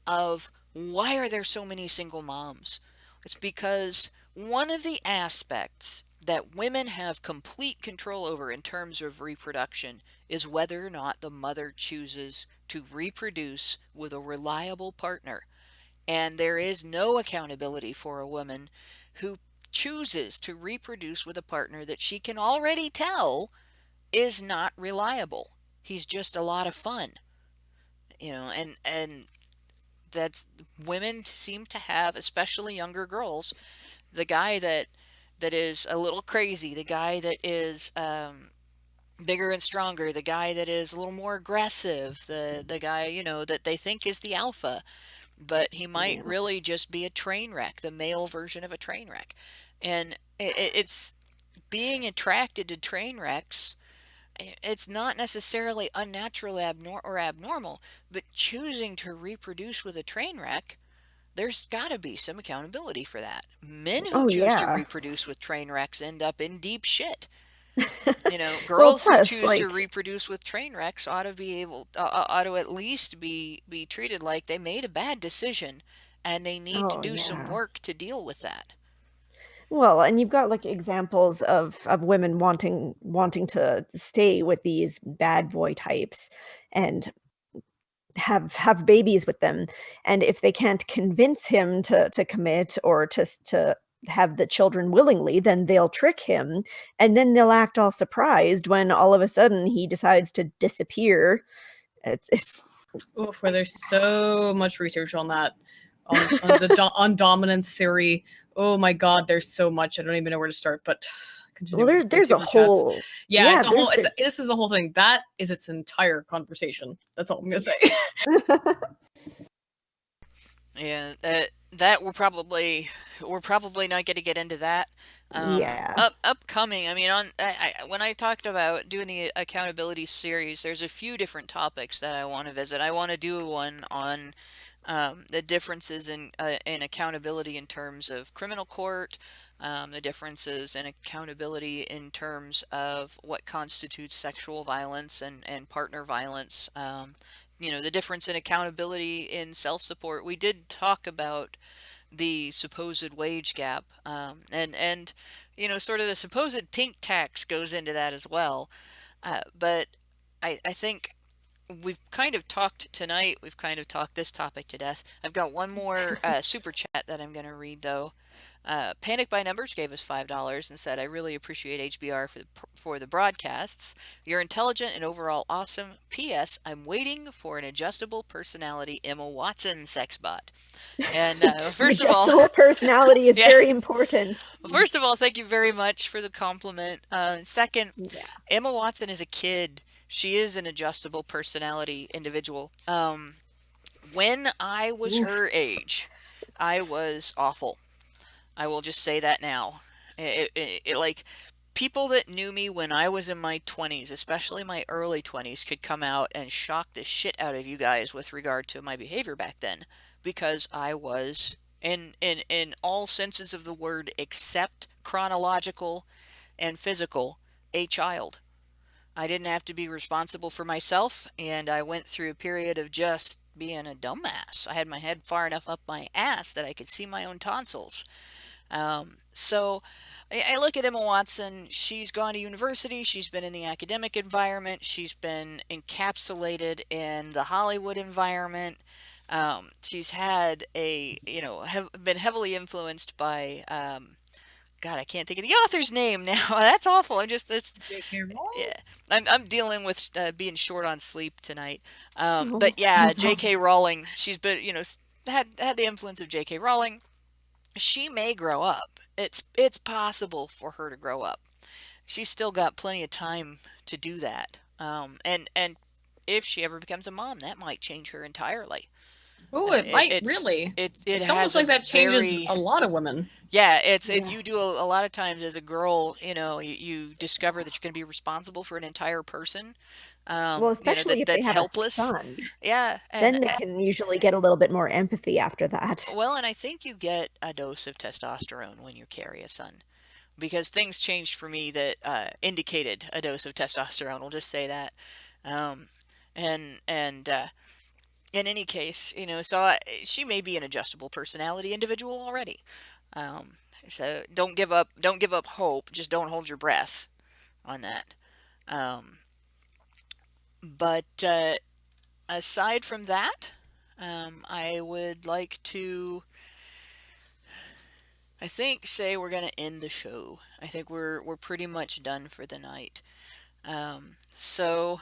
of why are there so many single moms? It's because one of the aspects that women have complete control over in terms of reproduction is whether or not the mother chooses to reproduce with a reliable partner. And there is no accountability for a woman who chooses to reproduce with a partner that she can already tell is not reliable. He's just a lot of fun. And that's women seem to have, especially younger girls, the guy that is a little crazy, the guy that is bigger and stronger, the guy that is a little more aggressive, the guy that they think is the alpha, but he might Yeah. really just be a train wreck, the male version of a train wreck. And it's being attracted to train wrecks. It's not necessarily unnatural or abnormal, but choosing to reproduce with a train wreck, there's got to be some accountability for that. Men who Oh choose to yeah. reproduce with train wrecks end up in deep shit. Well, Girls who plus, choose to like, reproduce with train wrecks ought to at least be treated like they made a bad decision, and they need to oh do some yeah. work to deal with that. Well, and you've got like examples of women wanting to stay with these bad boy types and have babies with them, and if they can't convince him to commit or to have the children willingly, then they'll trick him, and then they'll act all surprised when all of a sudden he decides to disappear. It's Oof, where there's so much research on that, on dominance theory. Oh my God, there's so much. I don't even know where to start. But well, continuing with the there's a super chats. whole Yeah, yeah, it's a whole. This is the whole thing. That is its entire conversation. That's all I'm gonna say. Yeah, that we're probably not going to get into that. Yeah. Upcoming. I mean, when I talked about doing the accountability series, there's a few different topics that I want to visit. I want to do one on the differences in accountability in terms of criminal court, the differences in accountability in terms of what constitutes sexual violence and partner violence. The difference in accountability in self-support. We did talk about the supposed wage gap, and sort of the supposed pink tax goes into that as well. But I think we've kind of talked tonight. We've kind of talked this topic to death. I've got one more super chat that I'm going to read though. Panic by Numbers gave us $5 and said, I really appreciate HBR for the broadcasts. You're intelligent and overall awesome. P.S. I'm waiting for an adjustable personality Emma Watson sex bot. And first of all, adjustable personality is Yeah. very important. Well, first of all, thank you very much for the compliment. Second, Yeah. Emma Watson is a kid. She is an adjustable personality individual. When I was her age, I was awful. I will just say that now. Like, people that knew me when I was in my 20s, especially my early 20s, could come out and shock the shit out of you guys with regard to my behavior back then, because I was, in all senses of the word except chronological and physical, a child. I didn't have to be responsible for myself, and I went through a period of just being a dumbass. I had my head far enough up my ass that I could see my own tonsils. So I look at Emma Watson. She's gone to university. She's been in the academic environment. She's been encapsulated in the Hollywood environment. She's had been heavily influenced by, God, I can't think of the author's name now. That's awful. Yeah, I'm dealing with being short on sleep tonight. But yeah, J.K. Rowling. She's been, had the influence of J.K. Rowling. She may grow up. It's possible for her to grow up. She's still got plenty of time to do that. And if she ever becomes a mom, that might change her entirely. Oh, it might really. It's almost like that changes a lot of women. Yeah, you do a lot of times as a girl, you discover that you're going to be responsible for an entire person. Well, especially if they that's have helpless. a son. Yeah, Then they can usually get a little bit more empathy after that. Well, and I think you get a dose of testosterone when you carry a son, because things changed for me that indicated a dose of testosterone. We'll just say that. In any case, she may be an adjustable personality individual already. So don't give up hope. Just don't hold your breath on that. But aside from that, I would like to, say we're going to end the show. I think we're pretty much done for the night. So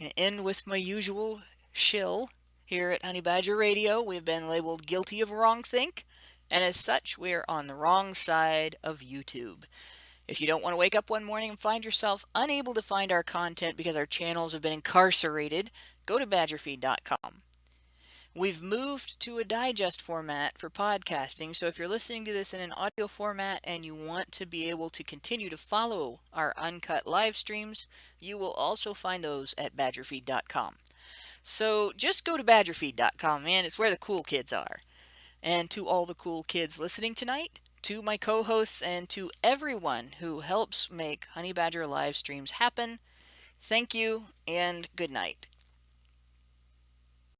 I'm going to end with my usual shill. Here at Honey Badger Radio, we've been labeled guilty of wrongthink, and as such, we're on the wrong side of YouTube. If you don't want to wake up one morning and find yourself unable to find our content because our channels have been incarcerated, go to badgerfeed.com. We've moved to a digest format for podcasting, so if you're listening to this in an audio format and you want to be able to continue to follow our uncut live streams, you will also find those at badgerfeed.com. So just go to badgerfeed.com, man. It's where the cool kids are. And to all the cool kids listening tonight, to my co-hosts, and to everyone who helps make Honey Badger live streams happen, thank you and good night.